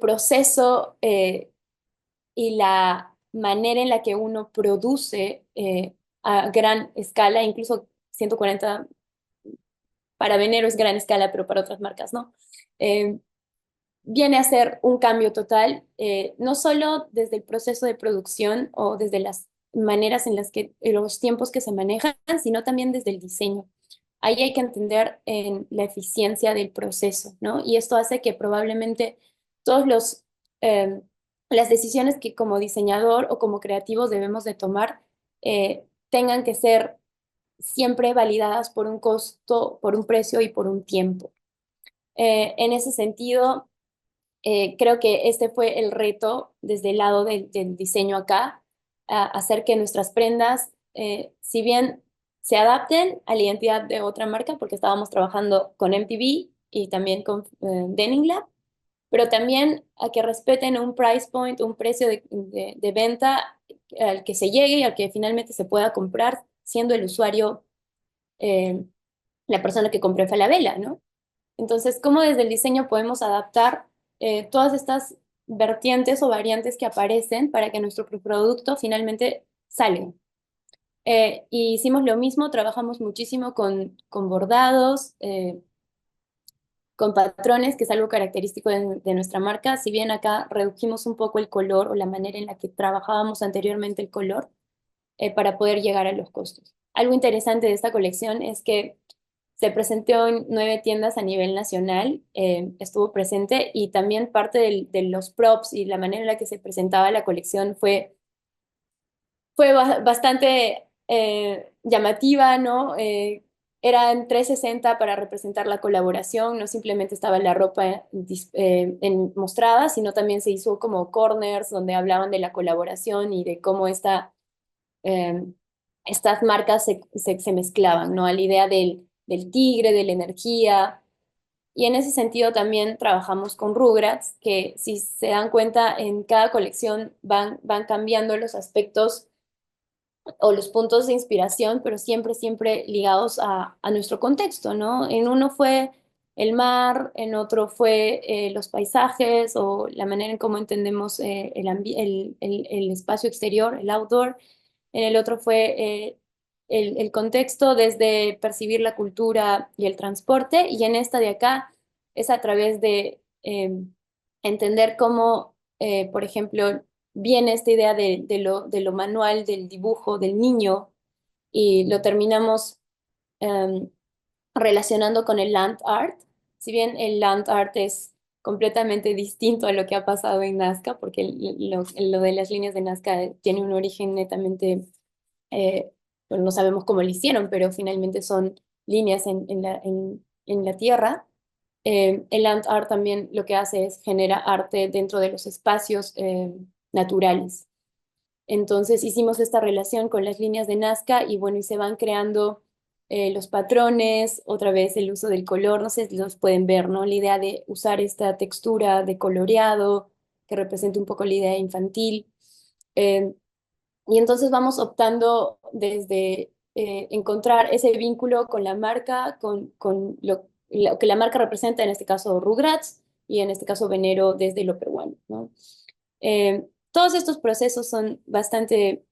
proceso y la manera en la que uno produce a gran escala, incluso 140 para Venero es gran escala, pero para otras marcas no, viene a ser un cambio total, no solo desde el proceso de producción o desde las maneras en las que los tiempos que se manejan, sino también desde el diseño. Ahí hay que entender la eficiencia del proceso, ¿no? Y esto hace que probablemente todos las decisiones que como diseñador o como creativos debemos de tomar tengan que ser siempre validadas por un costo, por un precio y por un tiempo. En ese sentido, creo que este fue el reto desde el lado del diseño acá, hacer que nuestras prendas, si bien se adapten a la identidad de otra marca, porque estábamos trabajando con MTV y también con Denim Lab, pero también a que respeten un price point, un precio de venta al que se llegue y al que finalmente se pueda comprar, siendo el usuario la persona que compró en Falabella, ¿no? Entonces, ¿cómo desde el diseño podemos adaptar todas estas vertientes o variantes que aparecen para que nuestro producto finalmente salga? Y hicimos lo mismo, trabajamos muchísimo con bordados, con patrones, que es algo característico de nuestra marca. Si bien acá redujimos un poco el color o la manera en la que trabajábamos anteriormente el color para poder llegar a los costos. Algo interesante de esta colección es que se presentó en 9 tiendas a nivel nacional, estuvo presente y también parte de los props y la manera en la que se presentaba la colección fue bastante llamativa, ¿no? Era en 360 para representar la colaboración, no simplemente estaba la ropa mostrada, sino también se hizo como corners donde hablaban de la colaboración y de cómo eh, estas marcas se mezclaban, ¿no? A la idea del tigre, de la energía. Y en ese sentido también trabajamos con Rugrats, que si se dan cuenta, en cada colección van cambiando los aspectos o los puntos de inspiración, pero siempre ligados a nuestro contexto, ¿no? En uno fue el mar, en otro fue los paisajes o la manera en cómo entendemos el espacio exterior, el outdoor. En el otro fue el contexto desde percibir la cultura y el transporte, y en esta de acá es a través de entender cómo, por ejemplo, viene esta idea de lo manual, del dibujo, del niño, y lo terminamos relacionando con el land art. Si bien el land art es completamente distinto a lo que ha pasado en Nazca, porque lo de las líneas de Nazca tiene un origen netamente, bueno, no sabemos cómo lo hicieron, pero finalmente son líneas en la tierra. El land art también lo que hace es genera arte dentro de los espacios naturales. Entonces hicimos esta relación con las líneas de Nazca y bueno, y se van creando los patrones, otra vez el uso del color, no sé si los pueden ver, ¿no? La idea de usar esta textura de coloreado que representa un poco la idea infantil. Eh, y entonces vamos optando desde encontrar ese vínculo con la marca, con lo que la marca representa, en este caso Rugrats, y en este caso Venero desde lo peruano, ¿no? Todos estos procesos son bastante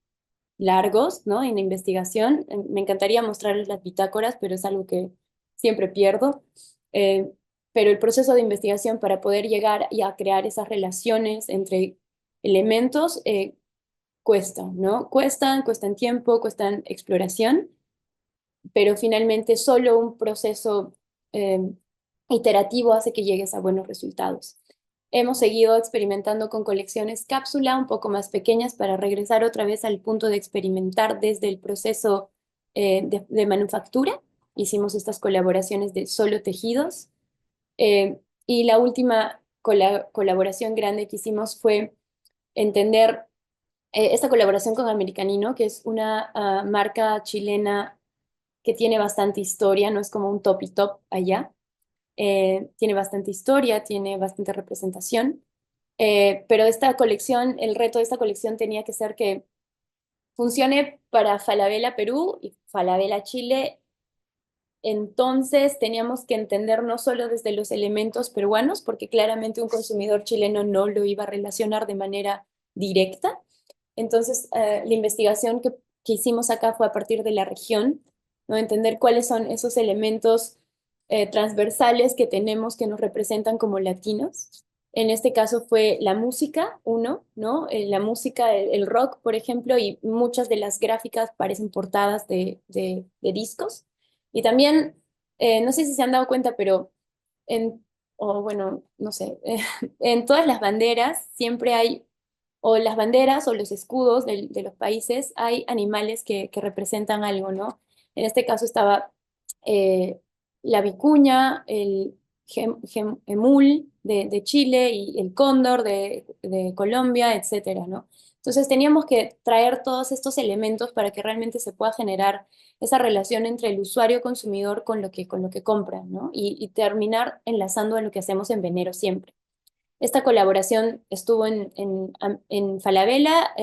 largos, ¿no? En la investigación. Me encantaría mostrarles las bitácoras, pero es algo que siempre pierdo. Eh, pero el proceso de investigación para poder llegar y a crear esas relaciones entre elementos cuesta, ¿no? Cuestan tiempo, cuestan exploración, pero finalmente solo un proceso eh, iterativo hace que llegues a buenos resultados. Hemos seguido experimentando con colecciones cápsula un poco más pequeñas para regresar otra vez al punto de experimentar desde el proceso de manufactura. Hicimos estas colaboraciones de solo tejidos. Y la última colaboración grande que hicimos fue entender esta colaboración con Americanino, que es una marca chilena que tiene bastante historia, no es como un top y top allá. Tiene bastante historia, tiene bastante representación. Pero esta colección, el reto de esta colección tenía que ser que funcione para Falabella Perú y Falabella Chile. Entonces teníamos que entender no solo desde los elementos peruanos, porque claramente un consumidor chileno no lo iba a relacionar de manera directa. Entonces, la investigación que hicimos acá fue a partir de la región, ¿no? Entender cuáles son esos elementos transversales que tenemos que nos representan como latinos. En este caso fue la música, uno, ¿no? La música, el rock, por ejemplo, y muchas de las gráficas parecen portadas de discos. Y también, no sé si se han dado cuenta, pero o bueno, no sé, en todas las banderas siempre hay, o las banderas o los escudos de los países, hay animales que representan algo, ¿no? En este caso estaba eh, la vicuña, el emul de Chile y el cóndor de Colombia, etcétera, ¿no? Entonces teníamos que traer todos estos elementos para que realmente se pueda generar esa relación entre el usuario consumidor con lo que compra, ¿no? Y terminar enlazando a lo que hacemos en Venero siempre. Esta colaboración estuvo en Falabella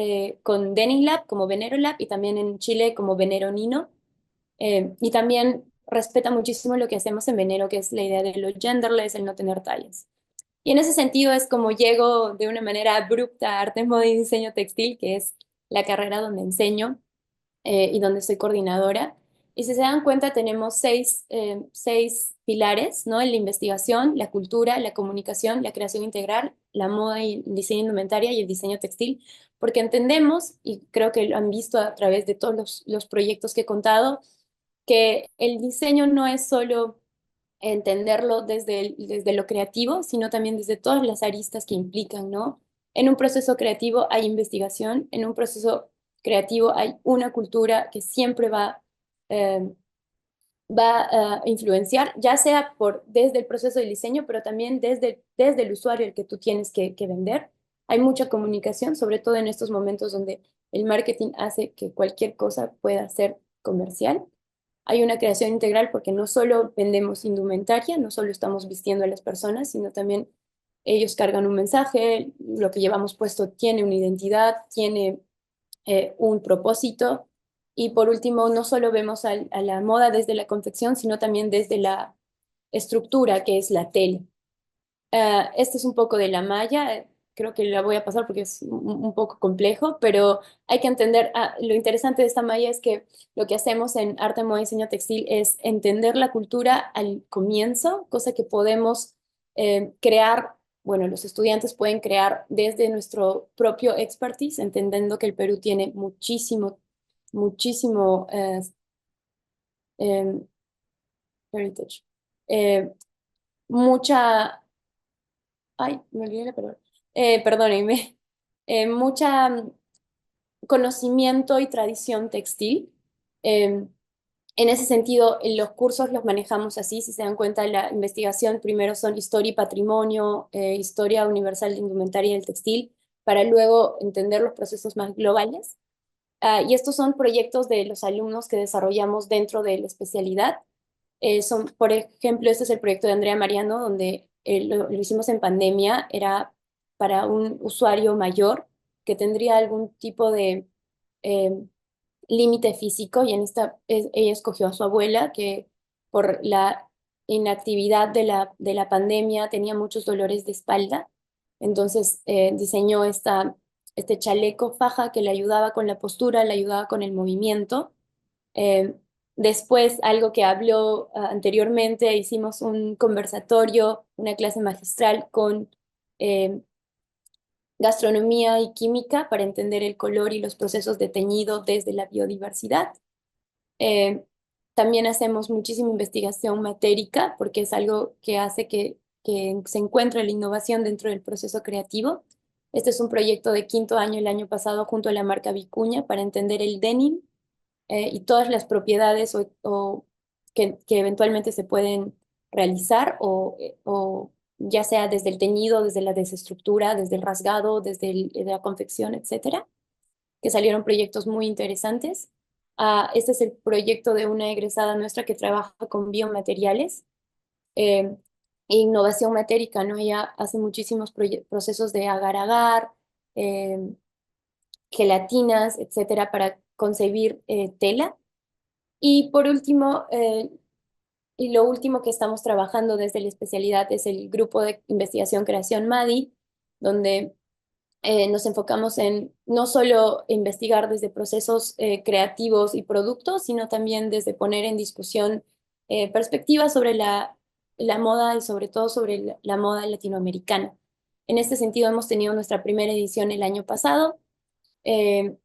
con Denim Lab como Venero Lab y también en Chile como Venero Nino. Y también respeta muchísimo lo que hacemos en Venero, que es la idea de lo genderless, el no tener tallas. Y en ese sentido es como llego de una manera abrupta a arte, moda y diseño textil, que es la carrera donde enseño y donde soy coordinadora. Y si se dan cuenta, tenemos seis pilares, ¿no? En la investigación, la cultura, la comunicación, la creación integral, la moda y el diseño indumentaria y el diseño textil, porque entendemos, y creo que lo han visto a través de todos los proyectos que he contado, que el diseño no es solo entenderlo desde lo creativo, sino también desde todas las aristas que implican, ¿no? En un proceso creativo hay investigación, en un proceso creativo hay una cultura que siempre eh, va a influenciar, ya sea desde el proceso de diseño, pero también desde el usuario el que tú tienes que vender. Hay mucha comunicación, sobre todo en estos momentos donde el marketing hace que cualquier cosa pueda ser comercial. Hay una creación integral porque no solo vendemos indumentaria, no solo estamos vistiendo a las personas, sino también ellos cargan un mensaje, lo que llevamos puesto tiene una identidad, tiene un propósito. Y por último, no solo vemos a la moda desde la confección, sino también desde la estructura, que es la tela. Este es un poco de la malla, creo que la voy a pasar porque es un poco complejo, pero hay que entender, lo interesante de esta malla es que lo que hacemos en arte, moda y diseño textil es entender la cultura al comienzo, cosa que podemos crear bueno, los estudiantes pueden crear desde nuestro propio expertise, entendiendo que el Perú tiene muchísimo, muchísimo em, heritage. Eh, mucha, ay, me olvidé la palabra. Perdónenme. Mucha conocimiento y tradición textil. Em, en ese sentido, en los cursos los manejamos así, si se dan cuenta, la investigación primero son historia y patrimonio, historia universal de indumentaria y del textil, para luego entender los procesos más globales. Y estos son proyectos de los alumnos que desarrollamos dentro de la especialidad. Son, por ejemplo, este es el proyecto de Andrea Mariano, donde lo hicimos en pandemia, era para un usuario mayor que tendría algún tipo de eh, límite físico, y ella escogió a su abuela, que por la inactividad de la pandemia tenía muchos dolores de espalda. Entonces diseñó este chaleco faja que le ayudaba con la postura, le ayudaba con el movimiento. Eh, Después, algo que habló anteriormente, hicimos un conversatorio, una clase magistral con eh, gastronomía y química para entender el color y los procesos de teñido desde la biodiversidad. Eh, También hacemos muchísima investigación matérica porque es algo que hace que se encuentre la innovación dentro del proceso creativo. Este es un proyecto de quinto año el año pasado junto a la marca Vicuña para entender el denim y todas las propiedades que eventualmente se pueden realizar o ya sea desde el teñido, desde la desestructura, desde el rasgado, desde la confección, etcétera, que salieron proyectos muy interesantes. Este es el proyecto de una egresada nuestra que trabaja con biomateriales e innovación matérica, ¿no? Ella hace muchísimos procesos de agar-agar, eh, gelatinas, etcétera, para concebir tela. Y por último, y lo último que estamos trabajando desde la especialidad es el grupo de investigación creación MADI, donde nos enfocamos en no solo investigar desde procesos creativos y productos, sino también desde poner en discusión perspectivas sobre la moda y sobre todo sobre la moda latinoamericana. En este sentido, hemos tenido nuestra primera edición el año pasado, eh,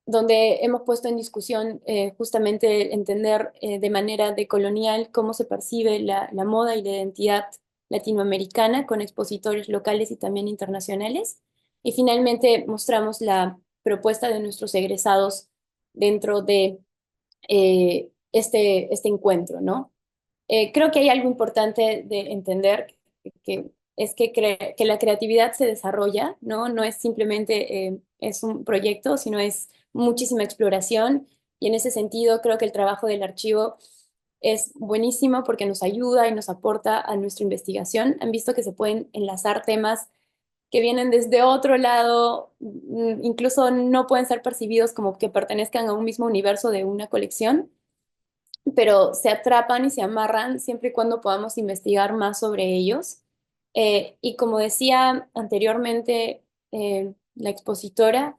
donde hemos puesto en discusión justamente entender de manera decolonial cómo se percibe la moda y la identidad latinoamericana con expositores locales y también internacionales. Y finalmente mostramos la propuesta de nuestros egresados dentro de este encuentro, ¿no? Creo que hay algo importante de entender que es que la creatividad se desarrolla, ¿no? No es simplemente es un proyecto, sino es muchísima exploración, y en ese sentido creo que el trabajo del archivo es buenísimo porque nos ayuda y nos aporta a nuestra investigación. Han visto que se pueden enlazar temas que vienen desde otro lado, incluso no pueden ser percibidos como que pertenezcan a un mismo universo de una colección, pero se atrapan y se amarran siempre y cuando podamos investigar más sobre ellos. Y como decía anteriormente la expositora,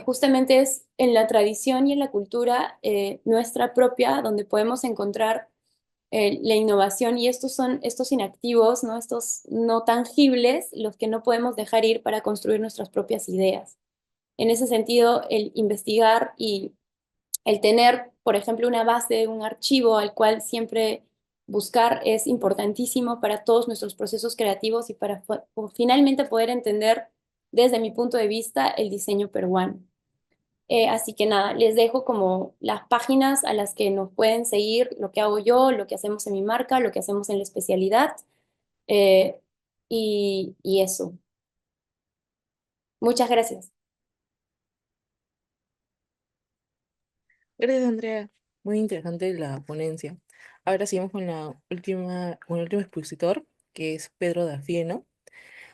justamente es en la tradición y en la cultura nuestra propia donde podemos encontrar la innovación, y estos son estos inactivos, ¿no? Estos no tangibles, los que no podemos dejar ir para construir nuestras propias ideas. En ese sentido, el investigar y el tener, por ejemplo, una base, un archivo al cual siempre buscar es importantísimo para todos nuestros procesos creativos y para finalmente poder entender desde mi punto de vista el diseño peruano. Así que nada, les dejo como las páginas a las que nos pueden seguir, lo que hago yo, lo que hacemos en mi marca, lo que hacemos en la especialidad eh, y eso. Muchas gracias. Gracias, Andrea. Muy interesante la ponencia. Ahora seguimos con el último expositor, que es Pedro Dafieno.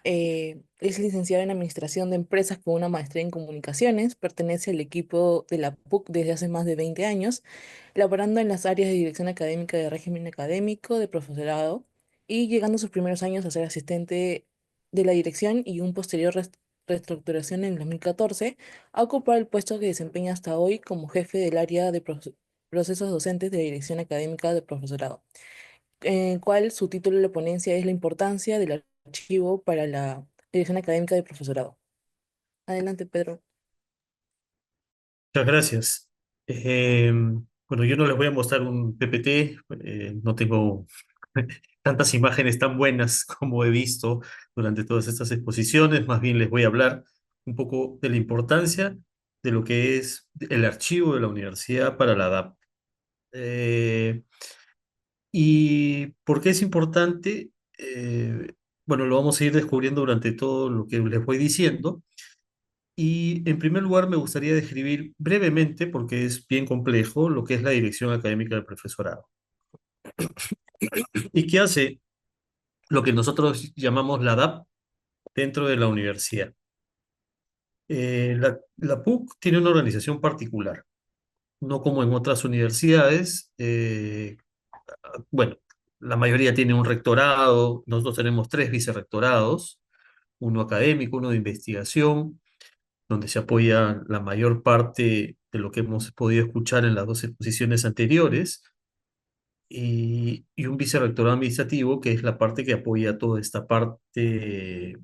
Es licenciado en Administración de Empresas con una maestría en Comunicaciones. Pertenece al equipo de la PUC desde hace más de 20 años, laborando en las áreas de dirección académica, de régimen académico, de profesorado, y llegando a sus primeros años a ser asistente de la dirección y un posterior reestructuración en 2014 a ocupar el puesto que desempeña hasta hoy como jefe del área de procesos docentes de la dirección académica de profesorado, en el cual su título de la ponencia es la importancia de la archivo para la dirección académica del profesorado. Adelante, Pedro. Muchas gracias. Eh, bueno, yo no les voy a mostrar un PPT, no tengo tantas imágenes tan buenas como he visto durante todas estas exposiciones, más bien les voy a hablar un poco de la importancia de lo que es el archivo de la universidad para la DAP. ¿Y por qué es importante? Bueno, lo vamos a ir descubriendo durante todo lo que les voy diciendo. Y en primer lugar me gustaría describir brevemente, porque es bien complejo, lo que es la dirección académica del profesorado. ¿Y qué hace lo que nosotros llamamos la DAP dentro de la universidad? La PUC tiene una organización particular, no como en otras universidades. Bueno, la mayoría tiene un rectorado, nosotros tenemos 3 vicerrectorados, uno académico, uno de investigación, donde se apoya la mayor parte de lo que hemos podido escuchar en las 2 exposiciones anteriores, y un vicerrectorado administrativo, que es la parte que apoya toda esta parte,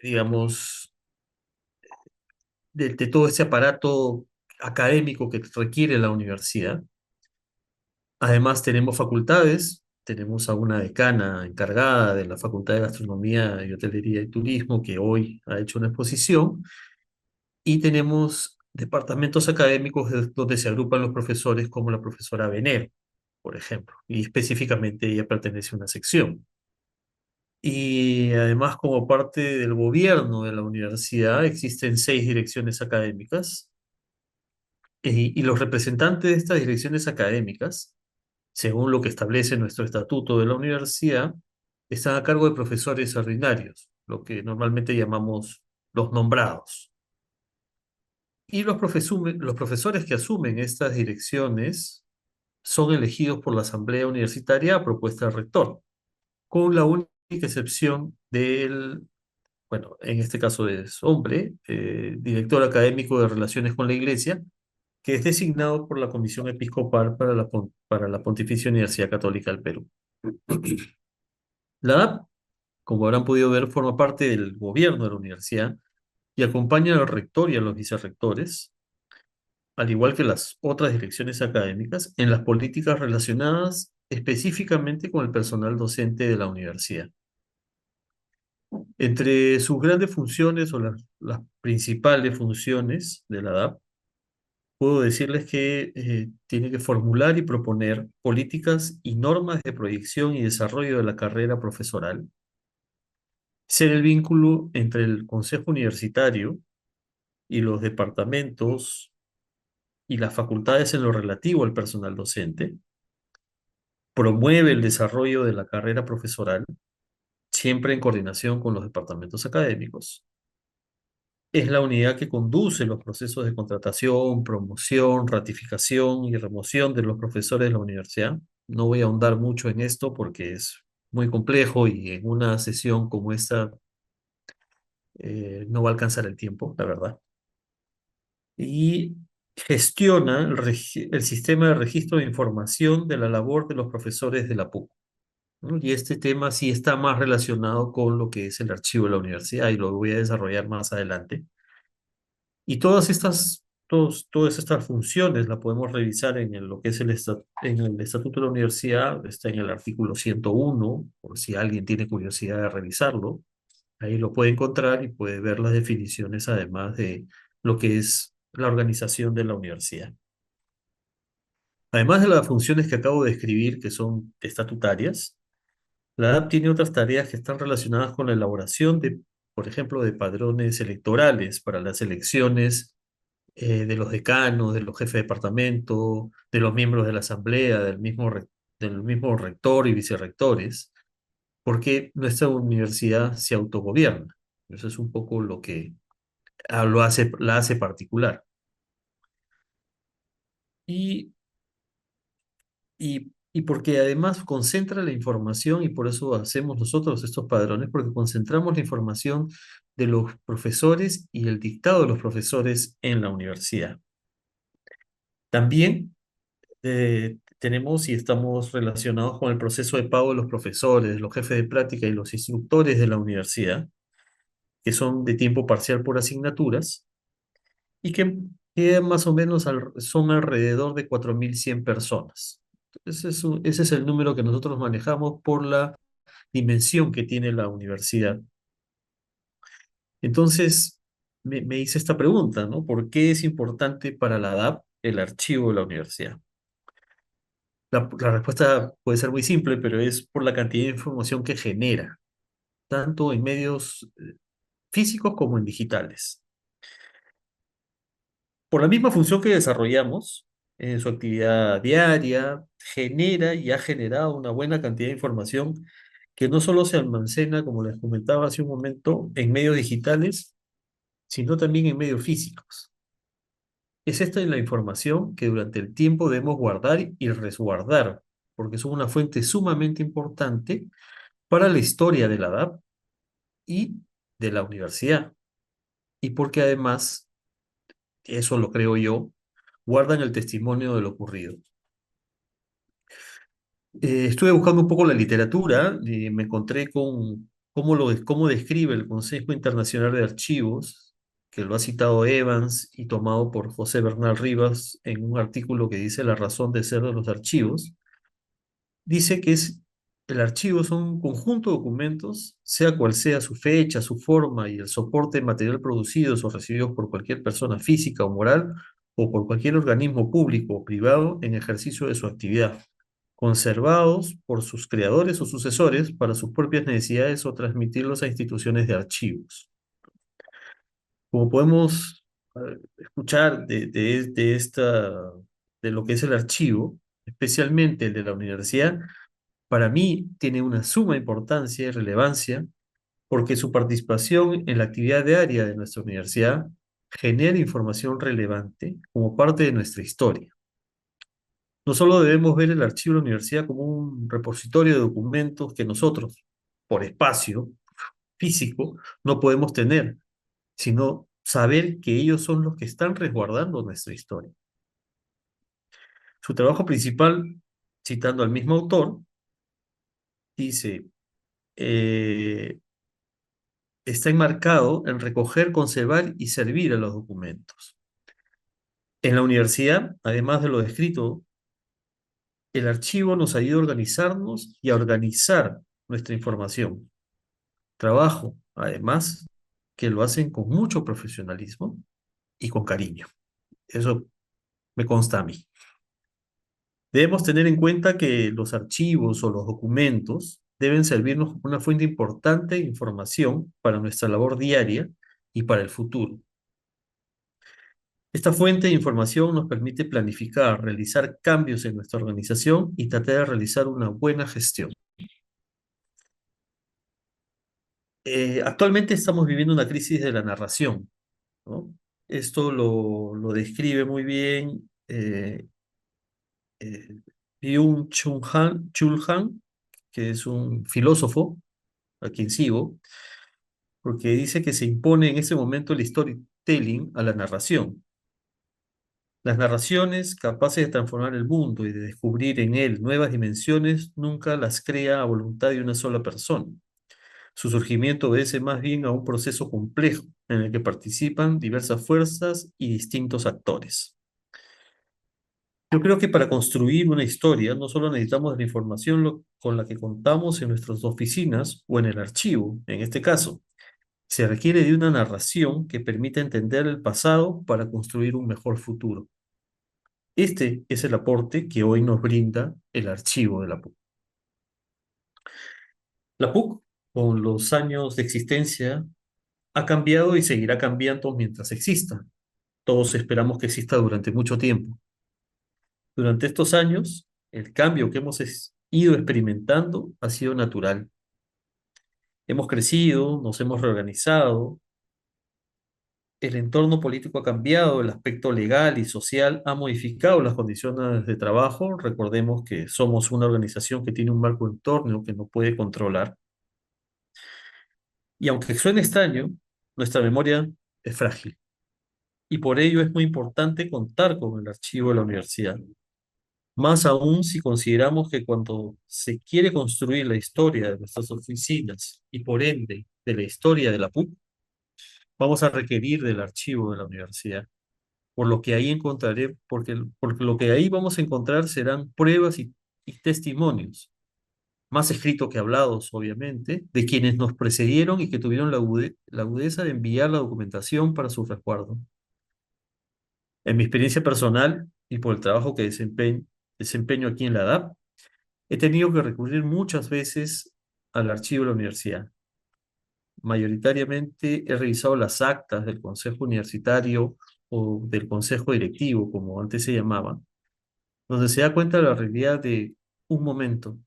digamos, de todo ese aparato académico que requiere la universidad. Además, tenemos facultades, tenemos a una decana encargada de la Facultad de Gastronomía y Hotelería y Turismo, que hoy ha hecho una exposición. Y tenemos departamentos académicos donde se agrupan los profesores, como la profesora Venero, por ejemplo, y específicamente ella pertenece a una sección. Y además, como parte del gobierno de la universidad, existen 6 direcciones académicas, y los representantes de estas direcciones académicas, según lo que establece nuestro estatuto de la universidad, están a cargo de profesores ordinarios, lo que normalmente llamamos los nombrados. Y los profesores que asumen estas direcciones son elegidos por la Asamblea Universitaria a propuesta del rector, con la única excepción del, bueno, en este caso es hombre, director académico de Relaciones con la Iglesia, que es designado por la Comisión Episcopal para la Pontificia Universidad Católica del Perú. La DAP, como habrán podido ver, forma parte del gobierno de la universidad y acompaña al rector y a los vicerrectores, al igual que las otras direcciones académicas, en las políticas relacionadas específicamente con el personal docente de la universidad. Entre sus grandes funciones o las principales funciones de la DAP, puedo decirles que tiene que formular y proponer políticas y normas de proyección y desarrollo de la carrera profesoral, ser el vínculo entre el consejo universitario y los departamentos y las facultades en lo relativo al personal docente, promueve el desarrollo de la carrera profesoral, siempre en coordinación con los departamentos académicos. Es la unidad que conduce los procesos de contratación, promoción, ratificación y remoción de los profesores de la universidad. No voy a ahondar mucho en esto porque es muy complejo y en una sesión como esta no va a alcanzar el tiempo, la verdad. Y gestiona el sistema de registro de información de la labor de los profesores de la PUC, ¿no? Y este tema sí está más relacionado con lo que es el archivo de la universidad y lo voy a desarrollar más adelante. Y todas estas funciones las podemos revisar lo que es en el Estatuto de la Universidad, está en el artículo 101, por si alguien tiene curiosidad de revisarlo. Ahí lo puede encontrar y puede ver las definiciones, además de lo que es la organización de la universidad. Además de las funciones que acabo de describir, que son estatutarias, la DAP tiene otras tareas que están relacionadas con la elaboración de, por ejemplo, de padrones electorales para las elecciones, de los decanos, de los jefes de departamento, de los miembros de la asamblea, del mismo rector y vicerrectores, porque nuestra universidad se autogobierna. Eso es un poco lo que la hace particular. Y y porque además concentra la información, y por eso hacemos nosotros estos padrones, porque concentramos la información de los profesores y el dictado de los profesores en la universidad. También tenemos y estamos relacionados con el proceso de pago de los profesores, los jefes de práctica y los instructores de la universidad, que son de tiempo parcial por asignaturas y que más o menos son alrededor de 4.100 personas. Ese es el número que nosotros manejamos por la dimensión que tiene la universidad. Entonces, me hice esta pregunta, ¿no? ¿Por qué es importante para la DAP el archivo de la universidad? La respuesta puede ser muy simple, pero es por la cantidad de información que genera, tanto en medios físicos como en digitales. Por la misma función que desarrollamos en su actividad diaria, genera y ha generado una buena cantidad de información que no solo se almacena, como les comentaba hace un momento, en medios digitales, sino también en medios físicos. Es esta la información que durante el tiempo debemos guardar y resguardar, porque son una fuente sumamente importante para la historia de la DAP y de la universidad. Y porque además, eso lo creo yo, guardan el testimonio de lo ocurrido. Estuve buscando un poco la literatura y me encontré con cómo describe el Consejo Internacional de Archivos, que lo ha citado Evans y tomado por José Bernal Rivas en un artículo que dice La razón de ser de los archivos. Dice que el archivo son un conjunto de documentos, sea cual sea su fecha, su forma y el soporte de material producidos o recibidos por cualquier persona física o moral o por cualquier organismo público o privado en ejercicio de su actividad, conservados por sus creadores o sucesores para sus propias necesidades o transmitirlos a instituciones de archivos. Como podemos escuchar de lo que es el archivo, especialmente el de la universidad, para mí tiene una suma importancia y relevancia porque su participación en la actividad diaria de nuestra universidad genera información relevante como parte de nuestra historia. No solo debemos ver el archivo de la universidad como un repositorio de documentos que nosotros, por espacio físico, no podemos tener, sino saber que ellos son los que están resguardando nuestra historia. Su trabajo principal, citando al mismo autor, dice, está enmarcado en recoger, conservar y servir a los documentos. En la universidad, además de lo descrito, el archivo nos ayuda a organizarnos y a organizar nuestra información. Trabajo, además, que lo hacen con mucho profesionalismo y con cariño. Eso me consta a mí. Debemos tener en cuenta que los archivos o los documentos deben servirnos como una fuente importante de información para nuestra labor diaria y para el futuro. Esta fuente de información nos permite planificar, realizar cambios en nuestra organización y tratar de realizar una buena gestión. Actualmente estamos viviendo una crisis de la narración, ¿no? Esto lo describe muy bien eh, Byung-Chul Han, que es un filósofo a quien sigo, porque dice que se impone en ese momento el storytelling a la narración. Las narraciones capaces de transformar el mundo y de descubrir en él nuevas dimensiones nunca las crea a voluntad de una sola persona. Su surgimiento obedece más bien a un proceso complejo en el que participan diversas fuerzas y distintos actores. Yo creo que para construir una historia no solo necesitamos la información con la que contamos en nuestras oficinas o en el archivo, en este caso. Se requiere de una narración que permita entender el pasado para construir un mejor futuro. Este es el aporte que hoy nos brinda el archivo de la PUC. La PUC, con los años de existencia, ha cambiado y seguirá cambiando mientras exista. Todos esperamos que exista durante mucho tiempo. Durante estos años, el cambio que hemos ido experimentando ha sido natural. Hemos crecido, nos hemos reorganizado, el entorno político ha cambiado, el aspecto legal y social ha modificado las condiciones de trabajo. Recordemos que somos una organización que tiene un marco entorno que no puede controlar. Y aunque suene extraño, nuestra memoria es frágil. Y por ello es muy importante contar con el archivo de la universidad. Más aún si consideramos que cuando se quiere construir la historia de nuestras oficinas y por ende de la historia de la PUC, vamos a requerir del archivo de la universidad. Por lo que ahí encontraré, porque lo que ahí vamos a encontrar serán pruebas y testimonios, más escritos que hablados, obviamente, de quienes nos precedieron y que tuvieron la agudeza de enviar la documentación para su resguardo. En mi experiencia personal y por el trabajo que desempeño aquí en la DAP, he tenido que recurrir muchas veces al archivo de la universidad. Mayoritariamente he revisado las actas del consejo universitario o del consejo directivo, como antes se llamaba, donde se da cuenta de la realidad de un momento.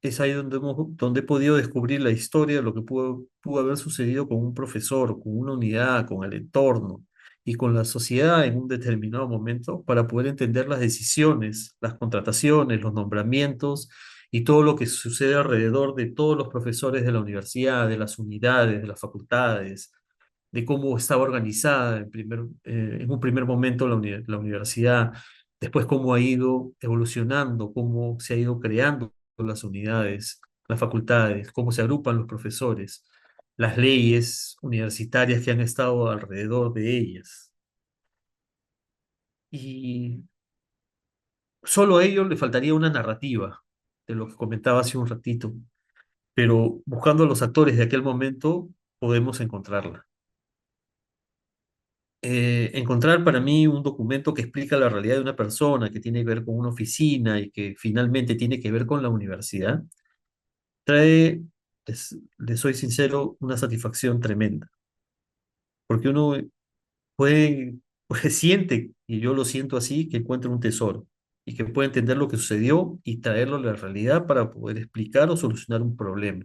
Es ahí donde he podido descubrir la historia de lo que pudo haber sucedido con un profesor, con una unidad, con el entorno y con la sociedad en un determinado momento para poder entender las decisiones, las contrataciones, los nombramientos y todo lo que sucede alrededor de todos los profesores de la universidad, de las unidades, de las facultades, de cómo estaba organizada en un primer momento la universidad, después cómo ha ido evolucionando, cómo se ha ido creando las unidades, las facultades, cómo se agrupan los profesores, las leyes universitarias que han estado alrededor de ellas. Y solo a ello le faltaría una narrativa de lo que comentaba hace un ratito, pero buscando a los actores de aquel momento podemos encontrarla. Encontrar para mí un documento que explica la realidad de una persona, que tiene que ver con una oficina y que finalmente tiene que ver con la universidad, trae, les soy sincero, una satisfacción tremenda, porque uno puede, pues siente, y yo lo siento así, que encuentra un tesoro y que puede entender lo que sucedió y traerlo a la realidad para poder explicar o solucionar un problema.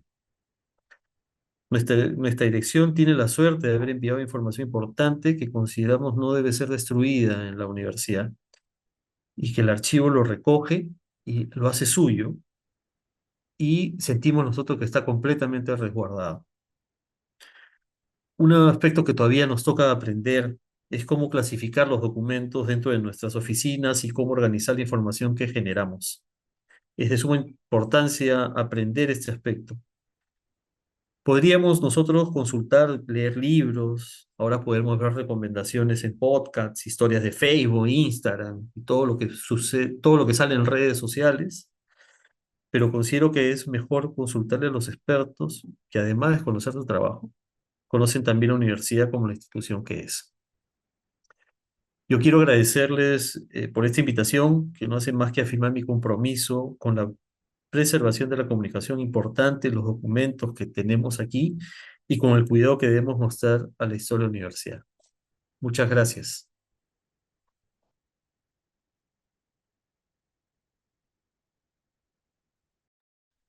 Nuestra dirección tiene la suerte de haber enviado información importante que consideramos no debe ser destruida en la universidad y que el archivo lo recoge y lo hace suyo y sentimos nosotros que está completamente resguardado. Un aspecto que todavía nos toca aprender es cómo clasificar los documentos dentro de nuestras oficinas y cómo organizar la información que generamos. Es de suma importancia aprender este aspecto. Podríamos nosotros consultar, leer libros, ahora podemos ver recomendaciones en podcasts, historias de Facebook, Instagram y todo lo que sucede, todo lo que sale en redes sociales, pero considero que es mejor consultarle a los expertos que además de conocer tu trabajo, conocen también la universidad como la institución que es. Yo quiero agradecerles por esta invitación, que no hace más que afirmar mi compromiso con la preservación de la comunicación importante, los documentos que tenemos aquí y con el cuidado que debemos mostrar a la historia de la universidad. Muchas gracias.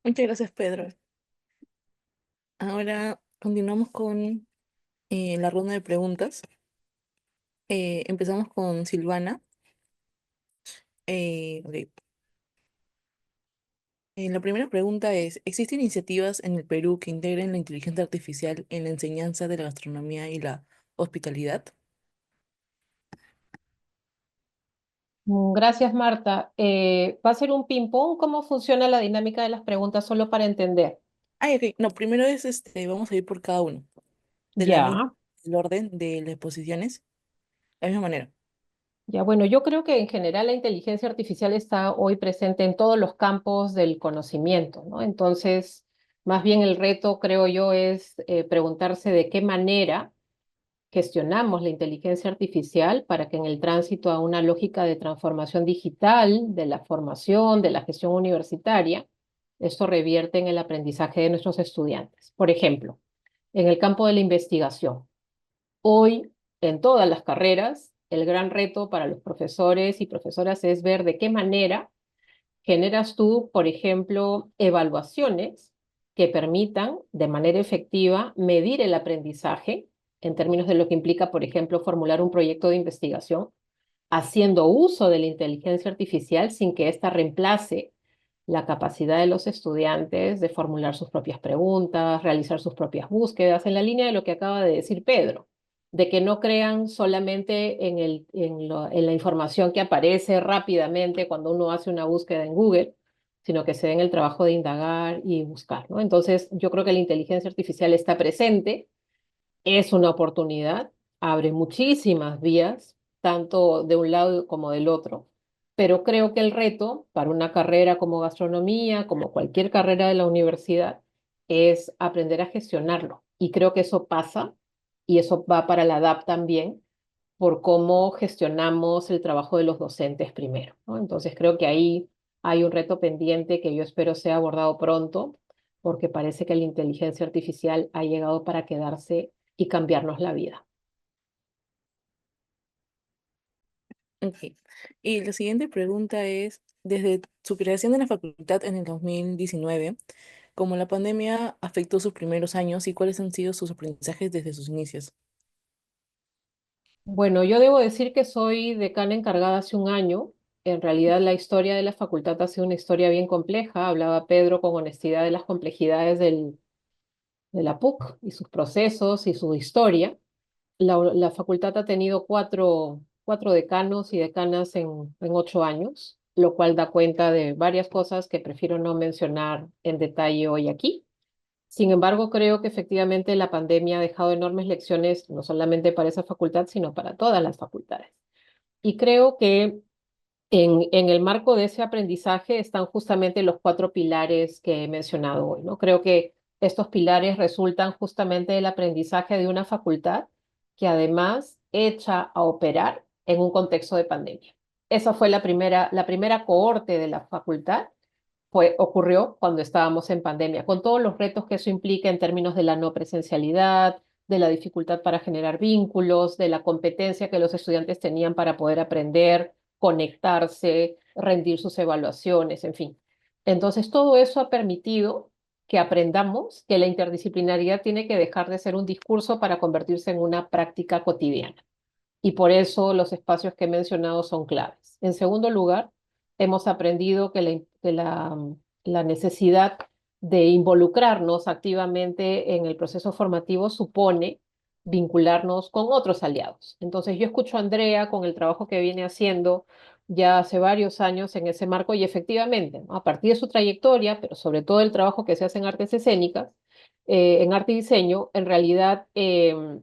Muchas gracias, Pedro. Ahora continuamos con la ronda de preguntas. Empezamos con Silvana. Ok. La primera pregunta es, ¿existen iniciativas en el Perú que integren la inteligencia artificial en la enseñanza de la gastronomía y la hospitalidad? Gracias, Marta. ¿Va a ser un ping-pong? ¿Cómo funciona la dinámica de las preguntas solo para entender? Ok. No, primero es vamos a ir por cada uno, de la misma, Ya, el orden de las posiciones, de la misma manera. ya, bueno, yo creo que en general la inteligencia artificial está hoy presente en todos los campos del conocimiento, ¿no? Entonces, más bien el reto, creo yo, es preguntarse de qué manera gestionamos la inteligencia artificial para que en el tránsito a una lógica de transformación digital de la formación, de la gestión universitaria, esto revierte en el aprendizaje de nuestros estudiantes. Por ejemplo, en el campo de la investigación. Hoy, en todas las carreras, el gran reto para los profesores y profesoras es ver de qué manera generas tú, por ejemplo, evaluaciones que permitan de manera efectiva medir el aprendizaje en términos de lo que implica, por ejemplo, formular un proyecto de investigación, haciendo uso de la inteligencia artificial sin que ésta reemplace la capacidad de los estudiantes de formular sus propias preguntas, realizar sus propias búsquedas, en la línea de lo que acaba de decir Pedro, de que no crean solamente en la información que aparece rápidamente cuando uno hace una búsqueda en Google, sino que se den el trabajo de indagar y buscar, ¿no? Entonces, yo creo que la inteligencia artificial está presente, es una oportunidad, abre muchísimas vías, tanto de un lado como del otro, pero creo que el reto para una carrera como gastronomía, como cualquier carrera de la universidad, es aprender a gestionarlo. Y creo que eso pasa, y eso va para la DAP también, por cómo gestionamos el trabajo de los docentes primero, ¿no? Entonces creo que ahí hay un reto pendiente que yo espero sea abordado pronto, porque parece que la inteligencia artificial ha llegado para quedarse y cambiarnos la vida. Ok. Y la siguiente pregunta es, desde su creación de la facultad en el 2019, ¿cómo la pandemia afectó sus primeros años y cuáles han sido sus aprendizajes desde sus inicios? Bueno, yo debo decir que soy decana encargada hace un año. En realidad la historia de la facultad ha sido una historia bien compleja. Hablaba Pedro con honestidad de las complejidades de la PUC y sus procesos y su historia. La facultad ha tenido cuatro decanos y decanas en 8 años, lo cual da cuenta de varias cosas que prefiero no mencionar en detalle hoy aquí. Sin embargo, creo que efectivamente la pandemia ha dejado enormes lecciones, no solamente para esa facultad, sino para todas las facultades. Y creo que en el marco de ese aprendizaje están justamente los 4 pilares que he mencionado hoy, ¿no? Creo que estos pilares resultan justamente del aprendizaje de una facultad que además echa a operar en un contexto de pandemia. Esa fue la primera cohorte de la facultad ocurrió cuando estábamos en pandemia, con todos los retos que eso implica en términos de la no presencialidad, de la dificultad para generar vínculos, de la competencia que los estudiantes tenían para poder aprender, conectarse, rendir sus evaluaciones, en fin. Entonces, todo eso ha permitido que aprendamos que la interdisciplinariedad tiene que dejar de ser un discurso para convertirse en una práctica cotidiana. Y por eso los espacios que he mencionado son claves. En segundo lugar, hemos aprendido que la necesidad de involucrarnos activamente en el proceso formativo supone vincularnos con otros aliados. Entonces, yo escucho a Andrea con el trabajo que viene haciendo ya hace varios años en ese marco y efectivamente, ¿no? A partir de su trayectoria, pero sobre todo el trabajo que se hace en artes escénicas, en arte y diseño, en realidad el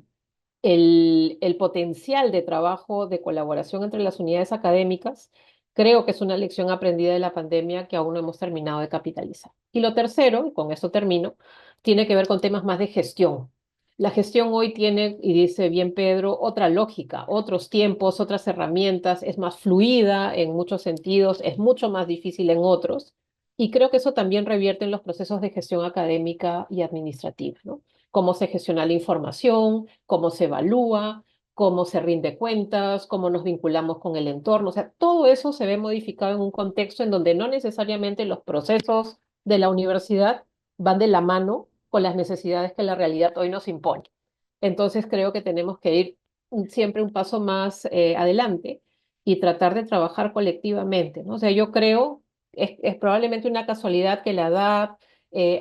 potencial de trabajo, de colaboración entre las unidades académicas, creo que es una lección aprendida de la pandemia que aún no hemos terminado de capitalizar. Y lo tercero, y con esto termino, tiene que ver con temas más de gestión. La gestión hoy tiene, y dice bien Pedro, otra lógica, otros tiempos, otras herramientas, es más fluida en muchos sentidos, es mucho más difícil en otros. Y creo que eso también revierte en los procesos de gestión académica y administrativa, ¿no? Cómo se gestiona la información, cómo se evalúa, cómo se rinde cuentas, cómo nos vinculamos con el entorno. O sea, todo eso se ve modificado en un contexto en donde no necesariamente los procesos de la universidad van de la mano con las necesidades que la realidad hoy nos impone. Entonces creo que tenemos que ir siempre un paso más adelante y tratar de trabajar colectivamente, ¿no? O sea, yo creo, es probablemente una casualidad que la edad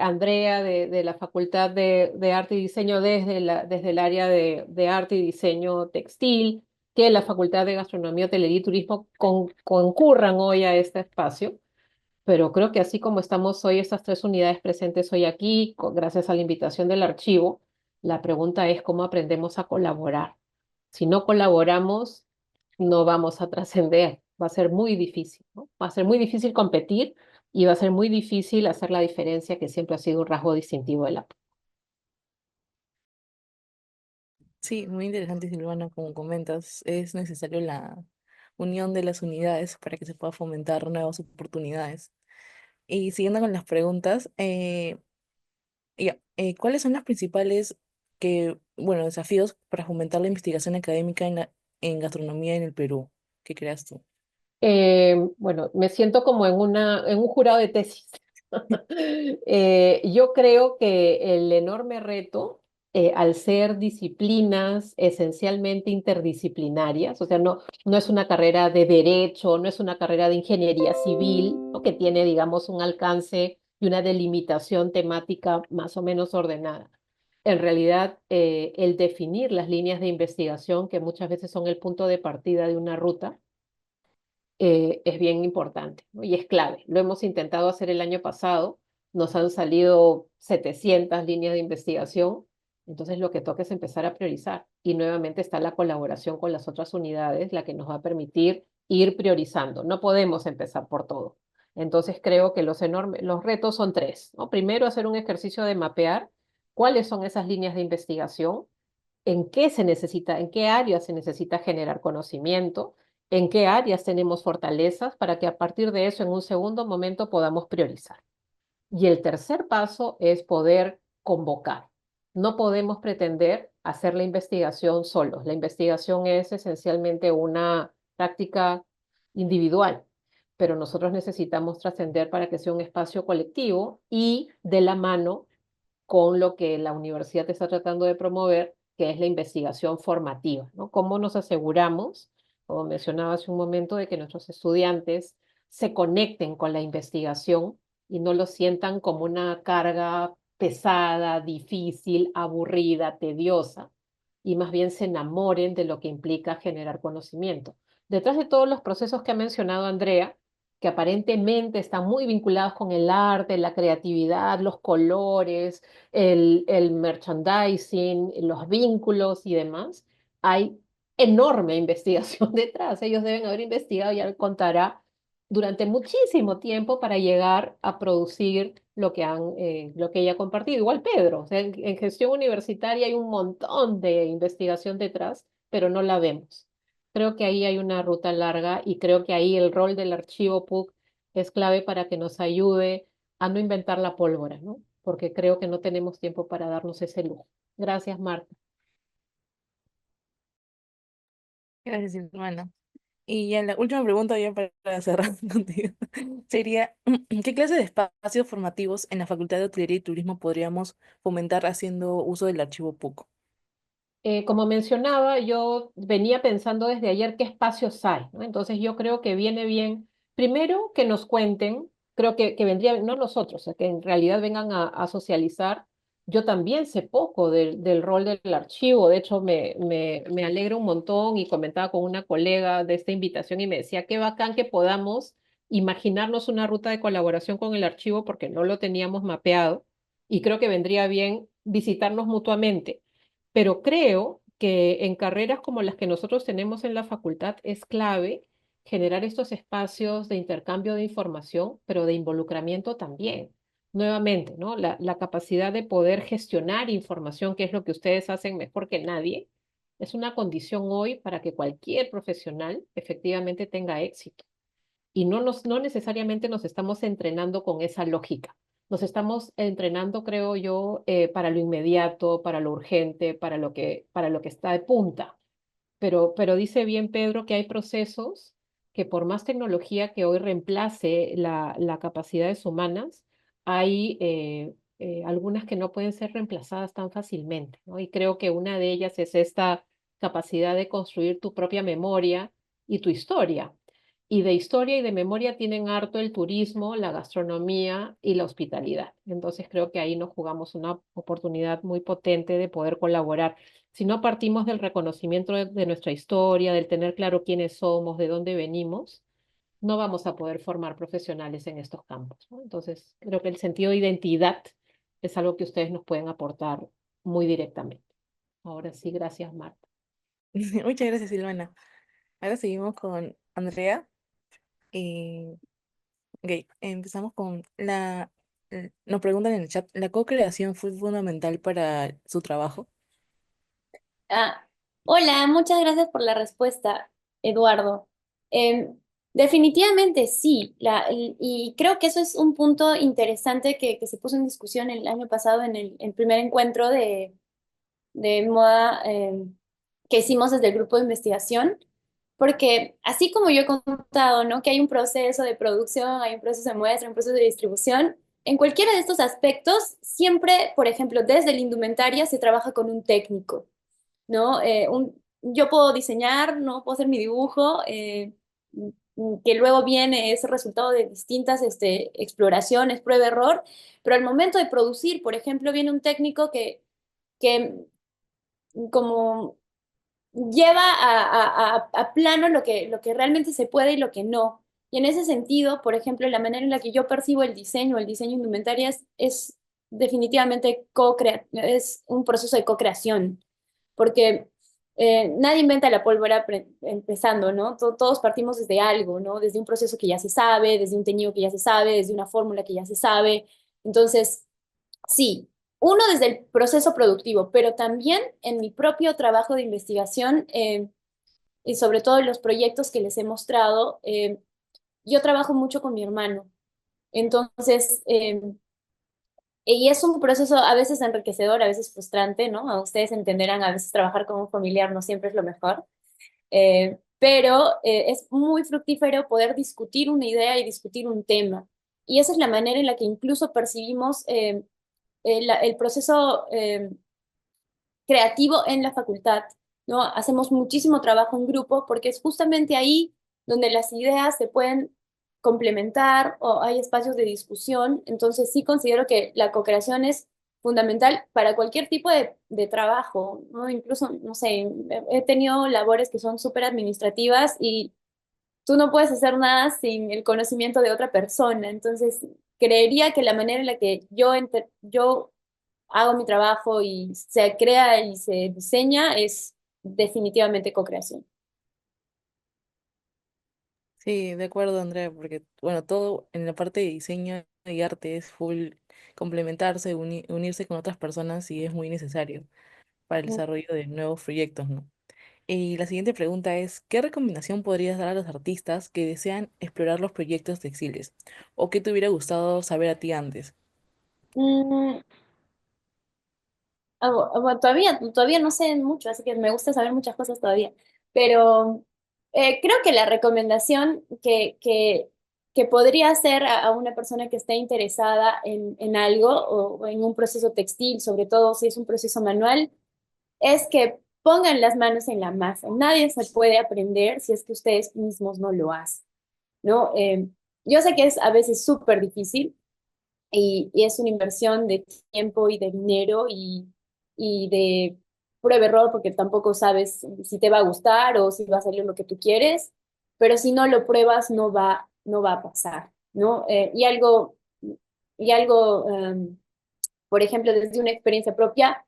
Andrea de la Facultad de Arte y Diseño desde el área de Arte y Diseño Textil, que la Facultad de Gastronomía, Hotelería y Turismo concurran hoy a este espacio. Pero creo que así como estamos hoy, estas 3 unidades presentes hoy aquí, gracias a la invitación del archivo, la pregunta es cómo aprendemos a colaborar. Si no colaboramos, no vamos a trascender. Va a ser muy difícil, ¿no? Va a ser muy difícil competir y va a ser muy difícil hacer la diferencia que siempre ha sido un rasgo distintivo de la. Sí, muy interesante, Silvana, como comentas, es necesario la unión de las unidades para que se pueda fomentar nuevas oportunidades. Y siguiendo con las preguntas, ¿cuáles son las principales desafíos para fomentar la investigación académica en gastronomía en el Perú? ¿Qué creas tú? Bueno, me siento como en un jurado de tesis. Yo creo que el enorme reto, al ser disciplinas esencialmente interdisciplinarias, o sea, no es una carrera de derecho, no es una carrera de ingeniería civil, ¿no? Que tiene, digamos, un alcance y una delimitación temática más o menos ordenada. en realidad el definir las líneas de investigación, que muchas veces son el punto de partida de una ruta, es bien importante, ¿no? Y es clave. Lo hemos intentado hacer el año pasado, nos han salido 700 líneas de investigación, entonces lo que toca es empezar a priorizar. Y nuevamente está la colaboración con las otras unidades, la que nos va a permitir ir priorizando. No podemos empezar por todo. Entonces creo que los retos son tres, ¿no? Primero, hacer un ejercicio de mapear cuáles son esas líneas de investigación, en qué se necesita, en qué áreas se necesita generar conocimiento, en qué áreas tenemos fortalezas para que a partir de eso en un segundo momento podamos priorizar. Y el tercer paso es poder convocar. No podemos pretender hacer la investigación solos. La investigación es esencialmente una práctica individual, pero nosotros necesitamos trascender para que sea un espacio colectivo y de la mano con lo que la universidad está tratando de promover, que es la investigación formativa, ¿no? ¿Cómo nos aseguramos, como mencionaba hace un momento, de que nuestros estudiantes se conecten con la investigación y no lo sientan como una carga pesada, difícil, aburrida, tediosa, y más bien se enamoren de lo que implica generar conocimiento? Detrás de todos los procesos que ha mencionado Andrea, que aparentemente están muy vinculados con el arte, la creatividad, los colores, el merchandising, los vínculos y demás, hay enorme investigación detrás. Ellos deben haber investigado, ya contará, durante muchísimo tiempo para llegar a producir lo que ella ha compartido. Igual Pedro, o sea, en gestión universitaria hay un montón de investigación detrás, pero no la vemos. Creo que ahí hay una ruta larga y creo que ahí el rol del archivo PUC es clave para que nos ayude a no inventar la pólvora, ¿no? Porque creo que no tenemos tiempo para darnos ese lujo. Gracias, Marta. Gracias, hermana. Y ya la última pregunta ya para cerrar contigo sería, ¿qué clase de espacios formativos en la Facultad de Hotelería y Turismo podríamos fomentar haciendo uso del archivo PUC? Como mencionaba, yo venía pensando desde ayer qué espacios hay, ¿no? Entonces yo creo que viene bien, primero que nos cuenten, creo que vendría, no nosotros, que en realidad vengan a socializar. Yo también sé poco del rol del archivo, de hecho me alegra un montón y comentaba con una colega de esta invitación y me decía, qué bacán que podamos imaginarnos una ruta de colaboración con el archivo porque no lo teníamos mapeado y creo que vendría bien visitarnos mutuamente, pero creo que en carreras como las que nosotros tenemos en la facultad es clave generar estos espacios de intercambio de información, pero de involucramiento también. Nuevamente, ¿no? La capacidad de poder gestionar información, que es lo que ustedes hacen mejor que nadie, es una condición hoy para que cualquier profesional efectivamente tenga éxito. Y no necesariamente nos estamos entrenando con esa lógica. Nos estamos entrenando, creo yo, para lo inmediato, para lo urgente, para lo que está de punta. Pero dice bien Pedro que hay procesos que por más tecnología que hoy reemplace las capacidades humanas, hay algunas que no pueden ser reemplazadas tan fácilmente, ¿no? Y creo que una de ellas es esta capacidad de construir tu propia memoria y tu historia. Y de historia y de memoria tienen harto el turismo, la gastronomía y la hospitalidad. Entonces creo que ahí nos jugamos una oportunidad muy potente de poder colaborar. Si no partimos del reconocimiento de nuestra historia, del tener claro quiénes somos, de dónde venimos, no vamos a poder formar profesionales en estos campos, ¿no? Entonces, creo que el sentido de identidad es algo que ustedes nos pueden aportar muy directamente. Ahora sí, gracias, Marta. Muchas gracias, Silvana. Ahora seguimos con Andrea. Eh, ok, empezamos con nos preguntan en el chat, ¿la co-creación fue fundamental para su trabajo? Ah, hola, muchas gracias por la respuesta, Eduardo. Em, Definitivamente sí, y creo que eso es un punto interesante que se puso en discusión el año pasado en el primer encuentro de moda que hicimos desde el grupo de investigación, porque así como yo he contado, ¿no? Que hay un proceso de producción, hay un proceso de muestra, un proceso de distribución, en cualquiera de estos aspectos, siempre, por ejemplo, desde la indumentaria se trabaja con un técnico, ¿no? Yo puedo diseñar, ¿no? Puedo hacer mi dibujo, que luego viene ese resultado de distintas exploraciones, prueba-error, pero al momento de producir, por ejemplo, viene un técnico que que como lleva a plano lo que realmente se puede y lo que no. Y en ese sentido, por ejemplo, la manera en la que yo percibo el diseño indumentaria es definitivamente es un proceso de co-creación, porque nadie inventa la pólvora empezando, ¿no? Todos partimos desde algo, ¿no? Desde un proceso que ya se sabe, desde un teñido que ya se sabe, desde una fórmula que ya se sabe. Entonces, sí, uno desde el proceso productivo, pero también en mi propio trabajo de investigación y sobre todo en los proyectos que les he mostrado, yo trabajo mucho con mi hermano. Entonces, y es un proceso a veces enriquecedor, a veces frustrante, ¿no? A ustedes entenderán, a veces trabajar con un familiar no siempre es lo mejor, pero es muy fructífero poder discutir una idea y discutir un tema. Y esa es la manera en la que incluso percibimos el proceso creativo en la facultad, ¿no? Hacemos muchísimo trabajo en grupo porque es justamente ahí donde las ideas se pueden complementar o hay espacios de discusión. Entonces sí considero que la co-creación es fundamental para cualquier tipo de trabajo, ¿no? Incluso, no sé, he tenido labores que son súper administrativas y tú no puedes hacer nada sin el conocimiento de otra persona. Entonces, creería que la manera en la que yo hago mi trabajo y se crea y se diseña es definitivamente co-creación. Sí, de acuerdo, Andrea, porque, bueno, todo en la parte de diseño y arte es full complementarse, unirse con otras personas y es muy necesario para el desarrollo de nuevos proyectos, ¿no? Y la siguiente pregunta es, ¿qué recomendación podrías dar a los artistas que desean explorar los proyectos textiles? ¿O qué te hubiera gustado saber a ti antes? Mm, bueno, todavía no sé mucho, así que me gusta saber muchas cosas todavía. Pero creo que la recomendación que podría hacer a una persona que esté interesada en algo o en un proceso textil, sobre todo si es un proceso manual, es que pongan las manos en la masa. Nadie se puede aprender si es que ustedes mismos no lo hacen, ¿no? Yo sé que es a veces súper difícil y es una inversión de tiempo y de dinero y de prueba-error porque tampoco sabes si te va a gustar o si va a salir lo que tú quieres, pero si no lo pruebas no va a pasar, ¿no? Por ejemplo, desde una experiencia propia,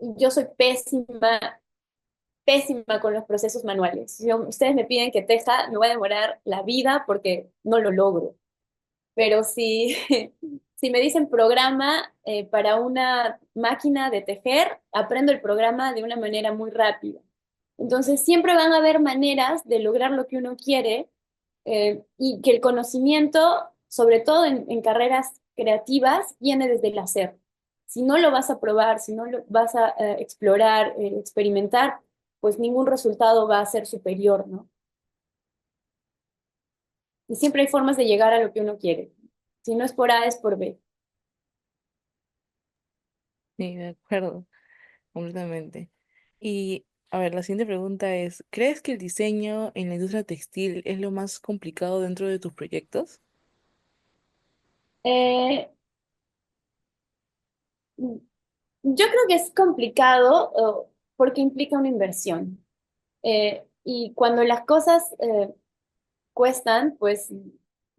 yo soy pésima con los procesos manuales. Si ustedes me piden que teja, me va a demorar la vida porque no lo logro. Pero si, si me dicen programa para una máquina de tejer, aprendo el programa de una manera muy rápida. Entonces, siempre van a haber maneras de lograr lo que uno quiere y que el conocimiento, sobre todo en carreras creativas, viene desde el hacer. Si no lo vas a probar, si no lo vas a explorar, experimentar, pues ningún resultado va a ser superior, ¿no? Y siempre hay formas de llegar a lo que uno quiere. Si no es por A, es por B. Sí, de acuerdo, completamente. Y, a ver, la siguiente pregunta es, ¿crees que el diseño en la industria textil es lo más complicado dentro de tus proyectos? Eh, yo creo que es complicado porque implica una inversión. Y cuando las cosas cuestan, pues,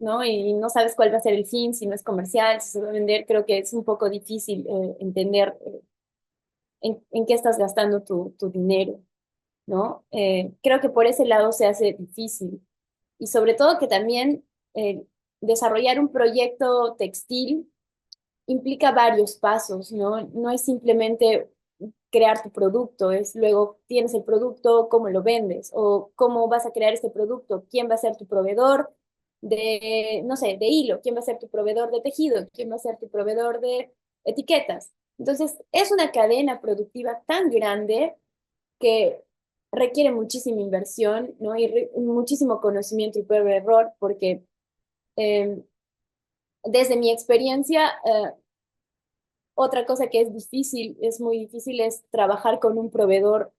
¿no? Y no sabes cuál va a ser el fin, si no es comercial, si se va a vender, creo que es un poco difícil entender en qué estás gastando tu dinero, ¿no? Creo que por ese lado se hace difícil. Y sobre todo que también desarrollar un proyecto textil implica varios pasos, ¿no? No es simplemente crear tu producto, es luego tienes el producto, cómo lo vendes o cómo vas a crear este producto, quién va a ser tu proveedor de, no sé, de hilo, quién va a ser tu proveedor de tejido, quién va a ser tu proveedor de etiquetas. Entonces, es una cadena productiva tan grande que requiere muchísima inversión, ¿no? Y muchísimo conocimiento y prueba de error, porque eh, desde mi experiencia, otra cosa que es difícil, es muy difícil, es trabajar con un proveedor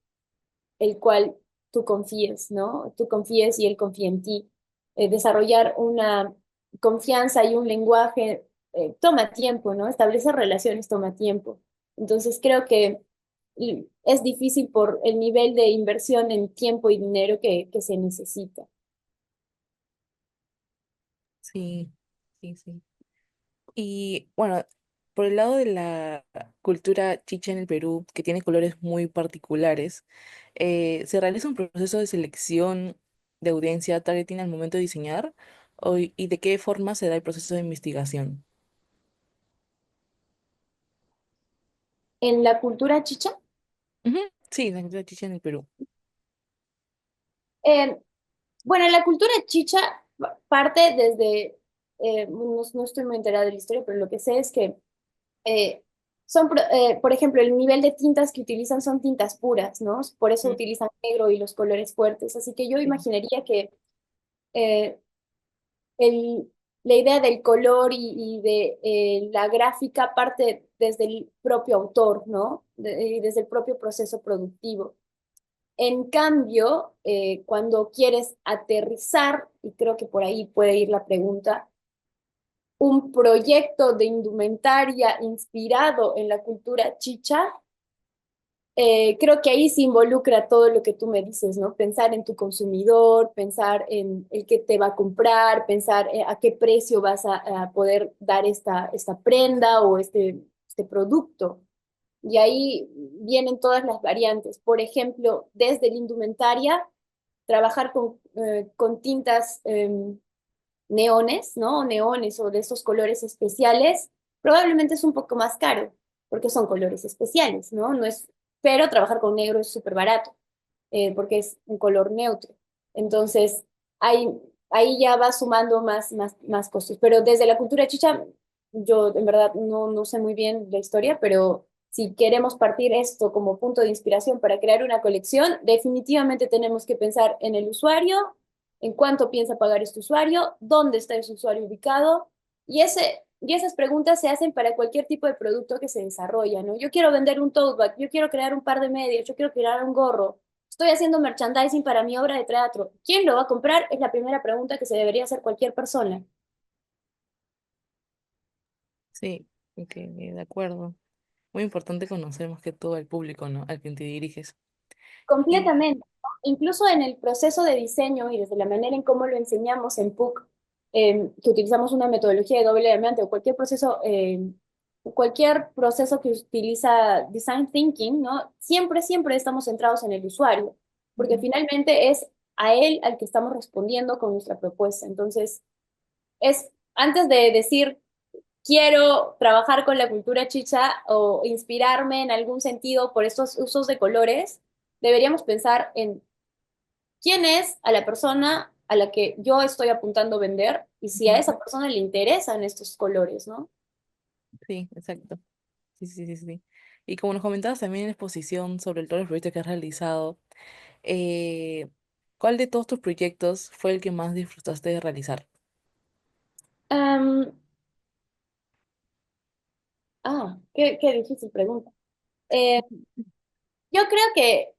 el cual tú confíes, ¿no? Tú confíes y él confía en ti. Desarrollar una confianza y un lenguaje toma tiempo, ¿no? Establecer relaciones toma tiempo. Entonces creo que es difícil por el nivel de inversión en tiempo y dinero que se necesita. Sí, sí, sí. Y bueno, por el lado de la cultura chicha en el Perú, que tiene colores muy particulares, ¿se realiza un proceso de selección de audiencia targeting al momento de diseñar? ¿Y de qué forma se da el proceso de investigación? En la cultura chicha, Ujú, sí, la cultura chicha en el Perú. eh, bueno, la cultura chicha parte desde, no estoy muy enterada de la historia, pero lo que sé es que eh, por ejemplo, el nivel de tintas que utilizan son tintas puras, ¿no? Por eso Mm, utilizan negro y los colores fuertes. Así que yo sí. imaginaría que eh, el, la idea del color y de la gráfica parte desde el propio autor, ¿no? Y desde el propio proceso productivo. En cambio, cuando quieres aterrizar, y creo que por ahí puede ir la pregunta, un proyecto de indumentaria inspirado en la cultura chicha, creo que ahí se involucra todo lo que tú me dices, ¿no? Pensar en tu consumidor, pensar en el que te va a comprar, pensar a qué precio vas a poder dar esta prenda o este producto. Y ahí vienen todas las variantes. Por ejemplo, desde la indumentaria, trabajar con tintas neones, ¿no? O neones o de esos colores especiales, probablemente es un poco más caro, porque son colores especiales, ¿no? No es, pero trabajar con negro es súper barato, porque es un color neutro. Entonces, ahí, ahí ya va sumando más costos. Pero desde la cultura chicha, yo en verdad no sé muy bien la historia, pero si queremos partir esto como punto de inspiración para crear una colección, definitivamente tenemos que pensar en el usuario, en cuánto piensa pagar este usuario, dónde está ese usuario ubicado, y esas preguntas se hacen para cualquier tipo de producto que se desarrolla, ¿no? Yo quiero vender un tote bag, yo quiero crear un par de medias, yo quiero crear un gorro, estoy haciendo merchandising para mi obra de teatro. ¿Quién lo va a comprar? Es la primera pregunta que se debería hacer cualquier persona. Sí, ok, de acuerdo. Muy importante conocer más que todo al público, ¿no? Al que te diriges. Y Completamente, ¿no? Incluso en el proceso de diseño y desde la manera en cómo lo enseñamos en PUC, que utilizamos una metodología de doble diamante o cualquier proceso que utiliza design thinking, ¿no? Siempre estamos centrados en el usuario, porque Ujú. finalmente es a él al que estamos respondiendo con nuestra propuesta. Entonces, antes de decir quiero trabajar con la cultura chicha o inspirarme en algún sentido por estos usos de colores, deberíamos pensar en quién es a la persona a la que yo estoy apuntando a vender y si a Ujú. esa persona le interesan estos colores, ¿no? sí, exacto. Sí, sí, sí, sí. Y como nos comentabas también en la exposición sobre todos los proyectos que has realizado, eh, ¿cuál de todos tus proyectos fue el que más disfrutaste de realizar? Am, qué difícil pregunta. Eh, yo creo que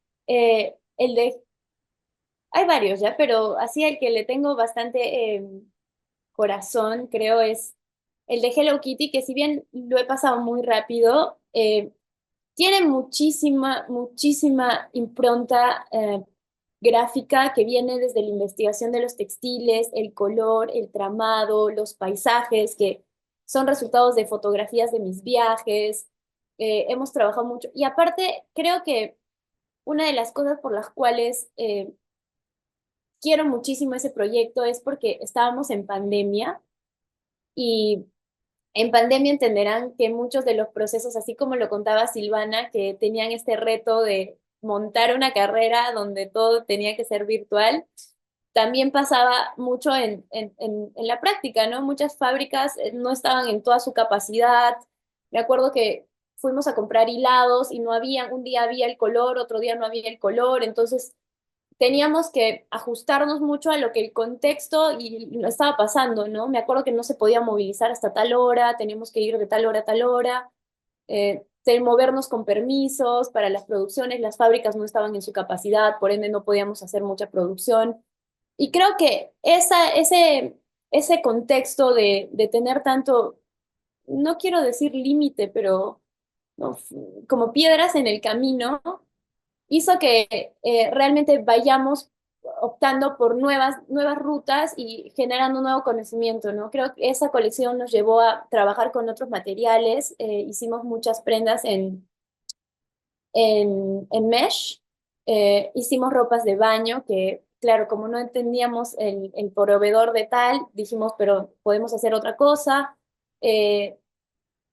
hay varios ya, pero así el que le tengo bastante corazón, creo, es el de Hello Kitty, que si bien lo he pasado muy rápido, tiene muchísima impronta gráfica que viene desde la investigación de los textiles, el color, el tramado, los paisajes, que son resultados de fotografías de mis viajes. Hemos trabajado mucho. Y aparte, creo que una de las cosas por las cuales quiero muchísimo ese proyecto es porque estábamos en pandemia y en pandemia entenderán que muchos de los procesos, así como lo contaba Silvana, que tenían este reto de montar una carrera donde todo tenía que ser virtual, también pasaba mucho en la práctica, ¿no? Muchas fábricas no estaban en toda su capacidad. Me acuerdo que fuimos a comprar hilados y no había, un día había el color, otro día no había el color, entonces teníamos que ajustarnos mucho a lo que el contexto y lo estaba pasando, ¿no? Me acuerdo que no se podía movilizar hasta tal hora, teníamos que ir de tal hora a tal hora, movernos con permisos para las producciones, las fábricas no estaban en su capacidad, por ende no podíamos hacer mucha producción. Y creo que ese contexto de tener tanto, no quiero decir límite, pero ¿no? Como piedras en el camino, hizo que realmente vayamos optando por nuevas rutas y generando un nuevo conocimiento, ¿no? Creo que esa colección nos llevó a trabajar con otros materiales, hicimos muchas prendas en mesh, hicimos ropas de baño que, claro, como no entendíamos el proveedor de tal, dijimos, pero podemos hacer otra cosa.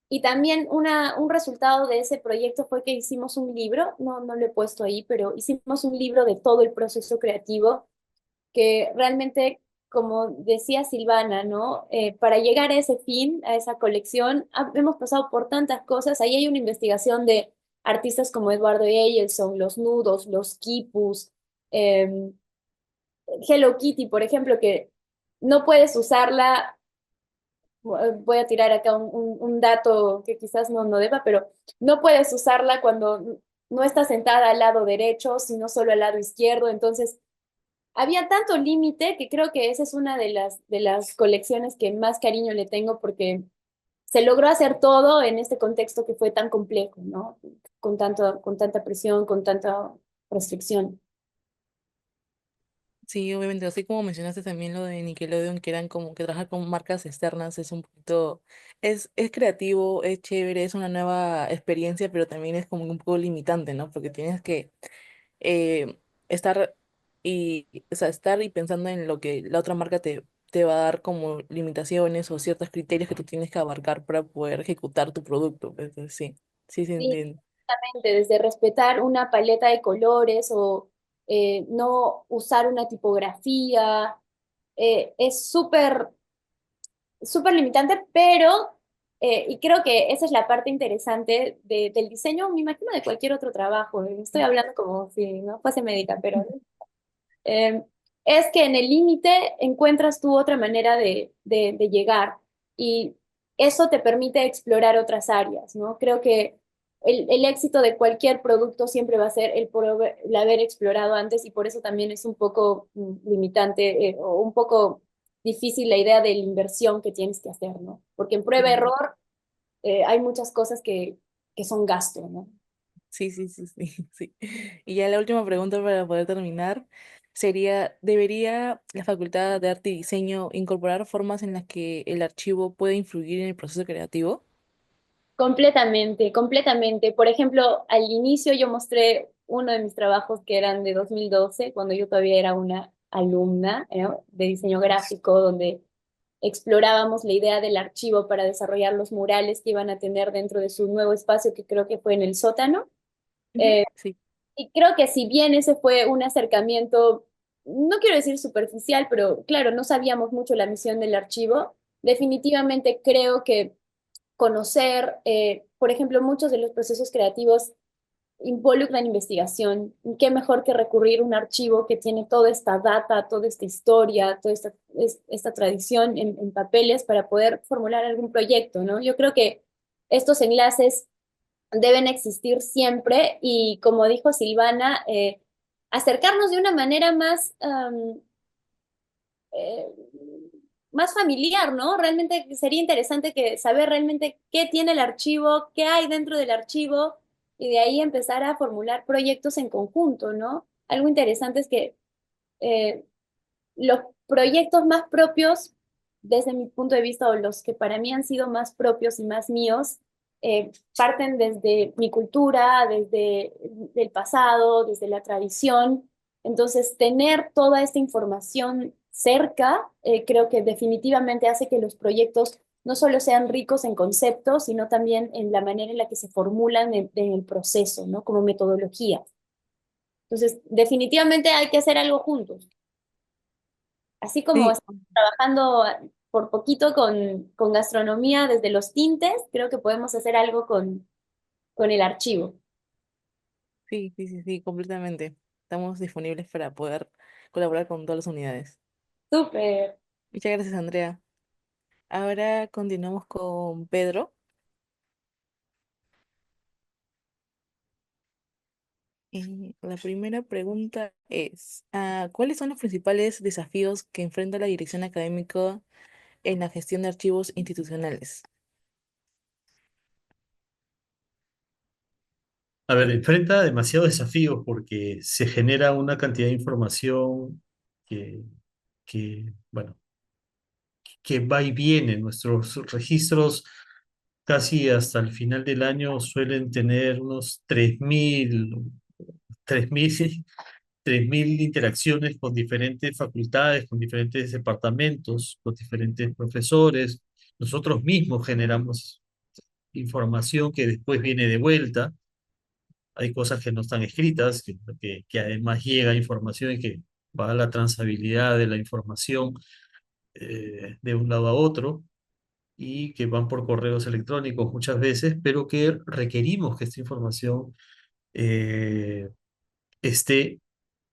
Y también un resultado de ese proyecto fue que hicimos un libro, no lo he puesto ahí, pero hicimos un libro de todo el proceso creativo que realmente, como decía Silvana, ¿no? Para llegar a ese fin, a esa colección, hemos pasado por tantas cosas. Ahí hay una investigación de artistas como Eduardo Eyelson, los nudos, los quipus, eh, Hello Kitty, por ejemplo, que no puedes usarla. Voy a tirar acá un dato que quizás no deba, pero no puedes usarla cuando no estás sentada al lado derecho, sino solo al lado izquierdo. Entonces, había tanto límite que creo que esa es una de las colecciones que más cariño le tengo porque se logró hacer todo en este contexto que fue tan complejo, ¿no? Con tanta presión, con tanta restricción. Sí, obviamente, así como mencionaste también lo de Nickelodeon, que eran como que trabajar con marcas externas es un poquito, es creativo, es chévere, es una nueva experiencia, pero también es como un poco limitante, ¿no? Porque tienes que eh, estar o sea, estar y pensando en lo que la otra marca te va a dar como limitaciones o ciertos criterios que tú tienes que abarcar para poder ejecutar tu producto. Entonces, sí, sí, sí, Sí, entiendo. desde respetar una paleta de colores o no usar una tipografía, es súper limitante, pero, y creo que esa es la parte interesante del diseño, me imagino de cualquier otro trabajo, estoy hablando como si no fuese médica, pero eh, es que en el límite encuentras tú otra manera de llegar y eso te permite explorar otras áreas, ¿no? Creo que el éxito de cualquier producto siempre va a ser el haber explorado antes y por eso también es un poco limitante o un poco difícil la idea de la inversión que tienes que hacer, ¿no? Porque en prueba-error hay muchas cosas que son gasto, ¿no? Sí, sí, sí, sí, sí. Y ya la última pregunta para poder terminar sería, ¿debería la Facultad de Arte y Diseño incorporar formas en las que el archivo puede influir en el proceso creativo? Completamente, completamente. Por ejemplo, al inicio yo mostré uno de mis trabajos que eran de 2012, cuando yo todavía era una alumna, ¿no? de diseño gráfico, donde explorábamos la idea del archivo para desarrollar los murales que iban a tener dentro de su nuevo espacio, que creo que fue en el sótano. Ujú. Eh, Sí, y creo que si bien ese fue un acercamiento, no quiero decir superficial, pero claro, no sabíamos mucho la misión del archivo, definitivamente creo que conocer, por ejemplo, muchos de los procesos creativos involucran investigación. ¿Qué mejor que recurrir a un archivo que tiene toda esta data, toda esta historia, toda esta tradición en papeles para poder formular algún proyecto, ¿no? Yo creo que estos enlaces deben existir siempre y, como dijo Silvana, acercarnos de una manera eh, más familiar, ¿no? Realmente sería interesante que saber realmente qué tiene el archivo, qué hay dentro del archivo y de ahí empezar a formular proyectos en conjunto, ¿no? Algo interesante es que eh, los proyectos más propios, desde mi punto de vista, o los que para mí han sido más propios y más míos, parten desde mi cultura, desde el pasado, desde la tradición. Entonces, tener toda esta información cerca, creo que definitivamente hace que los proyectos no solo sean ricos en conceptos, sino también en la manera en la que se formulan en el proceso, ¿no? Como metodología. Entonces, definitivamente hay que hacer algo juntos. Así como sí, estamos trabajando por poquito con gastronomía desde los tintes, creo que podemos hacer algo con el archivo. sí, sí, sí, sí, completamente. Estamos disponibles para poder colaborar con todas las unidades. Súper. Muchas gracias, Andrea. Ahora continuamos con Pedro. La primera pregunta es, ¿cuáles son los principales desafíos que enfrenta la dirección académica en la gestión de archivos institucionales? A ver, enfrenta demasiados desafíos porque se genera una cantidad de información que, bueno, que va y viene. Nuestros registros casi hasta el final del año suelen tener unos 3.000 3.000 interacciones con diferentes facultades, con diferentes departamentos, con diferentes profesores. Nosotros mismos generamos información que después viene de vuelta. Hay cosas que no están escritas, que además llega información y que va a la transabilidad de la información de un lado a otro y que van por correos electrónicos muchas veces, pero que requerimos que esta información esté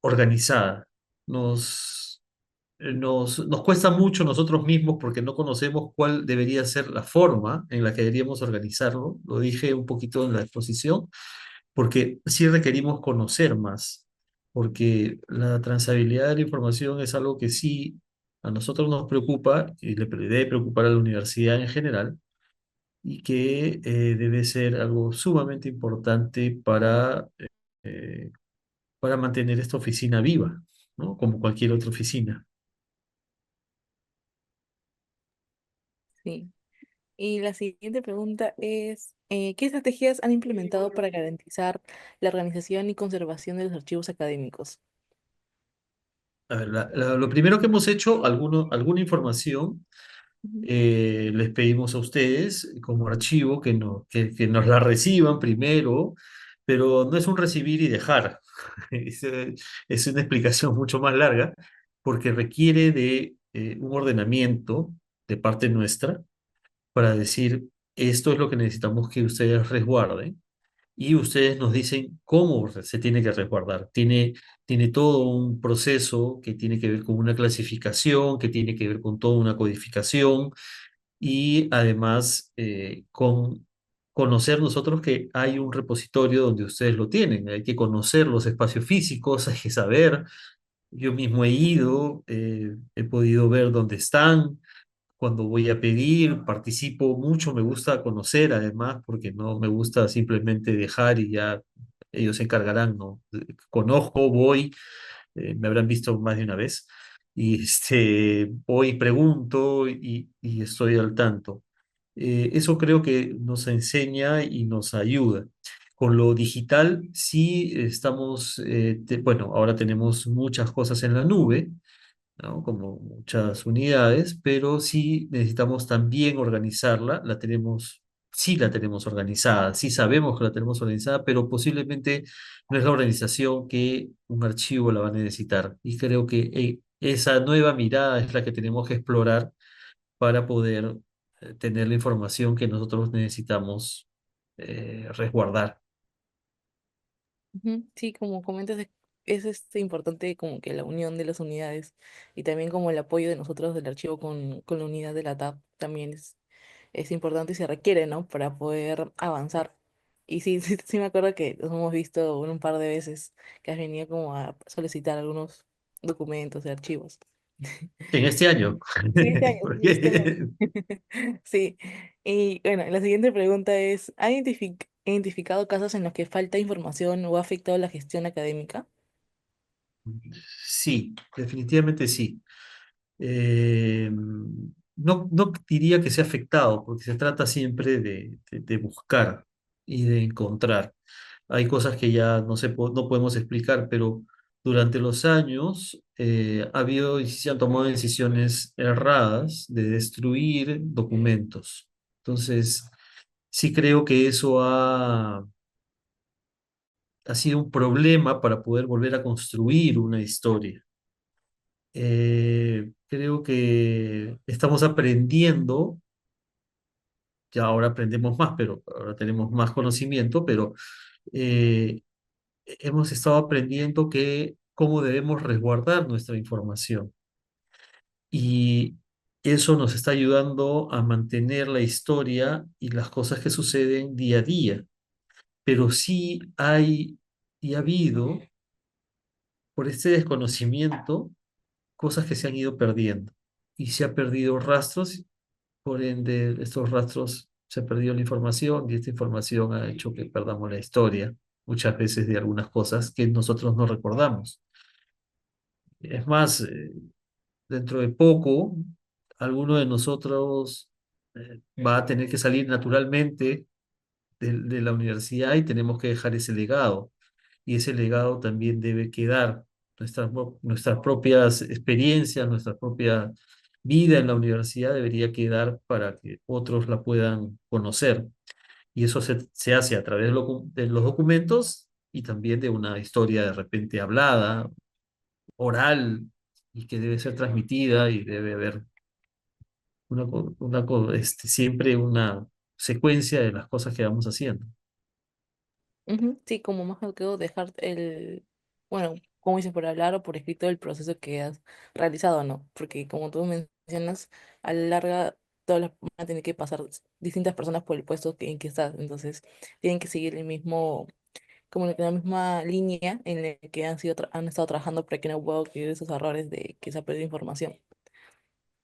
organizada. Nos cuesta mucho nosotros mismos porque no conocemos cuál debería ser la forma en la que deberíamos organizarlo. Lo dije un poquito en la exposición, porque sí requerimos conocer más, porque la transabilidad de la información es algo que sí a nosotros nos preocupa y le debe preocupar a la universidad en general y que debe ser algo sumamente importante eh, para mantener esta oficina viva, ¿no? Como cualquier otra oficina. Sí. Y la siguiente pregunta es, ¿qué estrategias han implementado para garantizar la organización y conservación de los archivos académicos? A ver, lo primero que hemos hecho, alguna información, Ujú. les pedimos a ustedes como archivo que nos la reciban primero, pero no es un recibir y dejar. Es, es una explicación mucho más larga porque requiere de un ordenamiento de parte nuestra para decir, esto es lo que necesitamos que ustedes resguarden y ustedes nos dicen cómo se tiene que resguardar. Tiene todo un proceso que tiene que ver con una clasificación, que tiene que ver con toda una codificación y además con conocer nosotros que hay un repositorio donde ustedes lo tienen. Hay que conocer los espacios físicos, hay que saber. Yo mismo he ido, he podido ver dónde están cuando voy a pedir, participo mucho, me gusta conocer además, porque no me gusta simplemente dejar y ya ellos se encargarán, ¿no? Conozco, voy, me habrán visto más de una vez, y voy, pregunto y estoy al tanto. Eso creo que nos enseña y nos ayuda. Con lo digital sí estamos, bueno, ahora tenemos muchas cosas en la nube, ¿no? Como muchas unidades, pero sí necesitamos también organizarla. Sí la tenemos organizada, sí sabemos que la tenemos organizada, pero posiblemente no es la organización que un archivo la va a necesitar. Y creo que esa nueva mirada es la que tenemos que explorar para poder tener la información que nosotros necesitamos resguardar. Ujú. Sí, como comentas, es importante como que la unión de las unidades y también como el apoyo de nosotros del archivo con la unidad de la TAP también es importante y se requiere, ¿no? Para poder avanzar. Y sí, sí me acuerdo que nos hemos visto un par de veces que has venido como a solicitar algunos documentos de archivos. En este año. Sí, este año, sí, este año. Porque Sí, y bueno, la siguiente pregunta es, ¿ha identificado casos en los que falta información o ha afectado la gestión académica? sí, definitivamente sí. No diría que sea afectado, porque se trata siempre de buscar y de encontrar. Hay cosas que ya no podemos explicar, pero durante los años ha habido y se han tomado decisiones erradas de destruir documentos. Entonces, sí creo que eso ha sido un problema para poder volver a construir una historia. Creo que estamos aprendiendo, ya ahora aprendemos más, pero ahora tenemos más conocimiento, pero eh, hemos estado aprendiendo cómo debemos resguardar nuestra información. Y eso nos está ayudando a mantener la historia y las cosas que suceden día a día. Pero sí hay y ha habido, por este desconocimiento, cosas que se han ido perdiendo. Y se ha perdido rastros. Por ende, estos rastros se ha perdido la información y esta información ha hecho que perdamos la historia. muchas veces de algunas cosas que nosotros no recordamos. Es más, dentro de poco, alguno de nosotros va a tener que salir naturalmente de la universidad y tenemos que dejar ese legado. Y ese legado también debe quedar. Nuestras propias experiencias, nuestra propia vida en la universidad debería quedar para que otros la puedan conocer. Y eso se hace a través de los documentos y también de una historia de repente hablada, oral, y que debe ser transmitida y debe haber siempre una secuencia de las cosas que vamos haciendo. Ujú, sí, como más que todo dejar bueno, como dices, por hablar o por escrito el proceso que has realizado, ¿no? Porque como tú mencionas, a la larga todas las van a tener que pasar distintas personas por el puesto en que estás, entonces tienen que seguir el mismo, como la misma línea en la que han estado trabajando para que no pueda ocurrir esos errores de que se ha perdido información.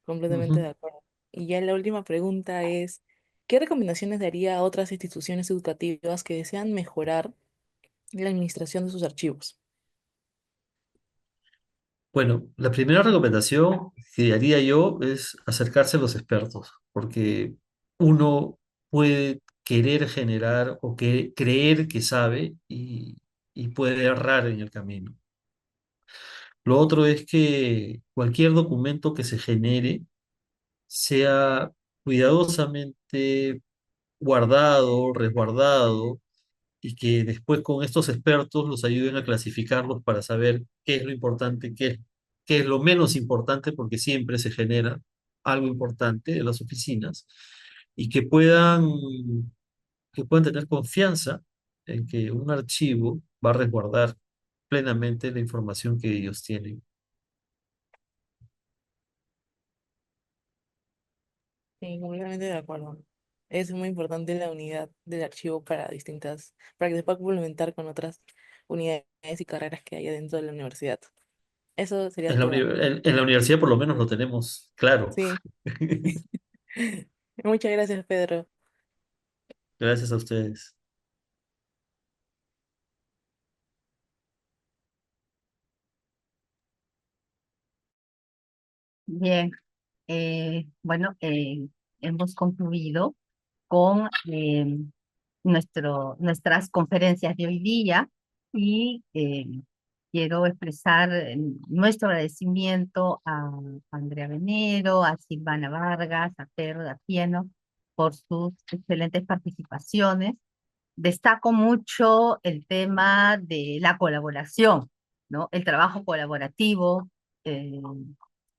Completamente de Ujú. acuerdo. Y ya la última pregunta es, ¿qué recomendaciones daría a otras instituciones educativas que desean mejorar la administración de sus archivos? Bueno, la primera recomendación que haría yo es acercarse a los expertos, porque uno puede querer generar o que creer que sabe y puede errar en el camino. Lo otro es que cualquier documento que se genere sea cuidadosamente guardado, resguardado, y que después con estos expertos los ayuden a clasificarlos para saber qué es lo importante, qué es lo menos importante, porque siempre se genera algo importante de las oficinas, y que puedan tener confianza en que un archivo va a resguardar plenamente la información que ellos tienen. Sí, completamente de acuerdo. Es muy importante la unidad del archivo para que se pueda complementar con otras unidades y carreras que hay dentro de la universidad. Eso sería todo. En la universidad por lo menos lo tenemos claro. Sí. Muchas gracias, Pedro. Gracias a ustedes. Bien, bueno, hemos concluido con nuestras conferencias de hoy día y quiero expresar nuestro agradecimiento a Andrea Venero, a Silvana Vargas, a Pedro Dafieno por sus excelentes participaciones. Destaco mucho el tema de la colaboración, ¿no? El trabajo colaborativo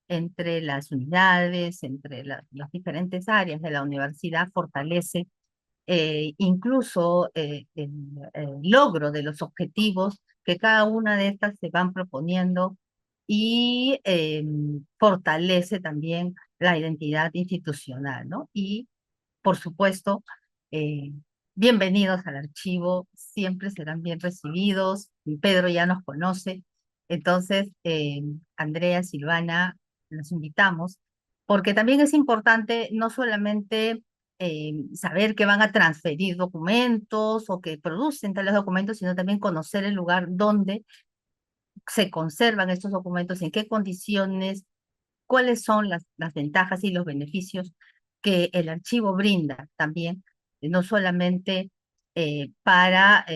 entre las unidades, entre las diferentes áreas de la universidad fortalece incluso el logro de los objetivos que cada una de estas se van proponiendo y fortalece también la identidad institucional, ¿no? Y, por supuesto, eh, bienvenidos al archivo, siempre serán bien recibidos. Pedro ya nos conoce, entonces, Andrea, Silvana, los invitamos, porque también es importante no solamente saber que van a transferir documentos o que producen tales documentos, sino también conocer el lugar donde se conservan estos documentos, en qué condiciones, cuáles son las ventajas y los beneficios que el archivo brinda también, no solamente para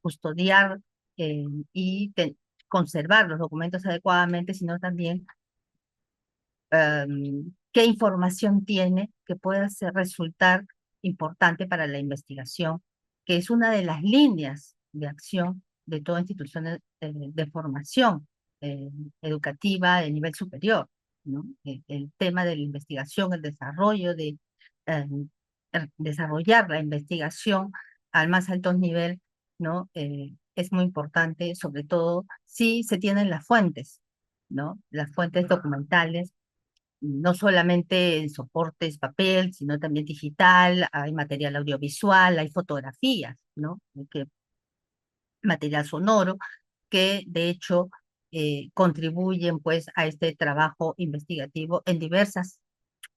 custodiar y conservar los documentos adecuadamente, sino también qué información tiene que pueda resultar importante para la investigación, que es una de las líneas de acción de toda institución de formación eh, educativa de nivel superior, ¿no? El tema de la investigación, el desarrollo eh, desarrollar la investigación al más alto nivel, ¿no? Es muy importante, sobre todo si se tienen las fuentes, ¿no? Las fuentes documentales no solamente en soportes papel, sino también digital, hay material audiovisual, hay fotografías, ¿no? Material sonoro, que de hecho contribuyen pues a este trabajo investigativo en diversas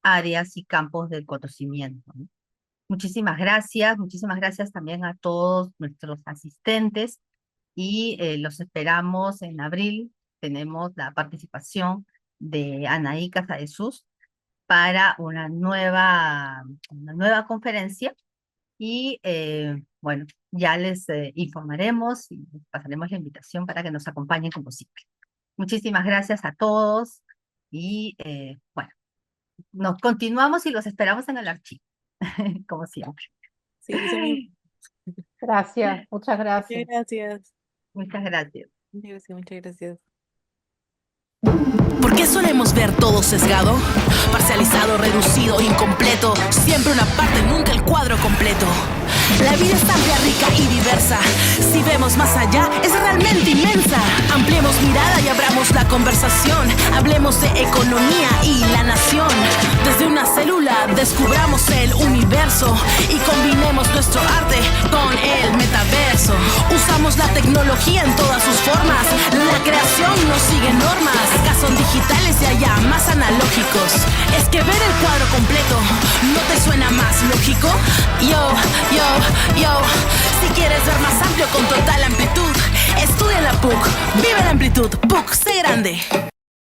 áreas y campos del conocimiento, ¿no? Muchísimas gracias también a todos nuestros asistentes y los esperamos en abril. Tenemos la participación de Anaí Casadesus para una nueva conferencia y bueno, ya les informaremos y les pasaremos la invitación para que nos acompañen como siempre. Muchísimas gracias a todos y bueno, nos continuamos y los esperamos en el archivo, como siempre. Sí, son muy... Gracias, muchas Muchas gracias. gracias. Muchas gracias. Muchas gracias, muchas gracias. ¿Por qué solemos ver todo sesgado? Parcializado, reducido, incompleto. Siempre una parte, nunca el cuadro completo. La vida es amplia, rica y diversa. Si vemos más allá, es realmente inmensa. Ampliemos mirada y abramos la conversación. Hablemos de economía y la nación. Desde una célula descubramos el universo y combinemos nuestro arte con el metaverso. Usamos la tecnología en todas sus formas. La creación no sigue normas. Acá son digitales y allá más analógicos. Es que ver el cuadro completo ¿no te suena más lógico? Yo. Si quieres ver más amplio con total amplitud, estudia en la PUC. Vive la amplitud. PUC, sé grande.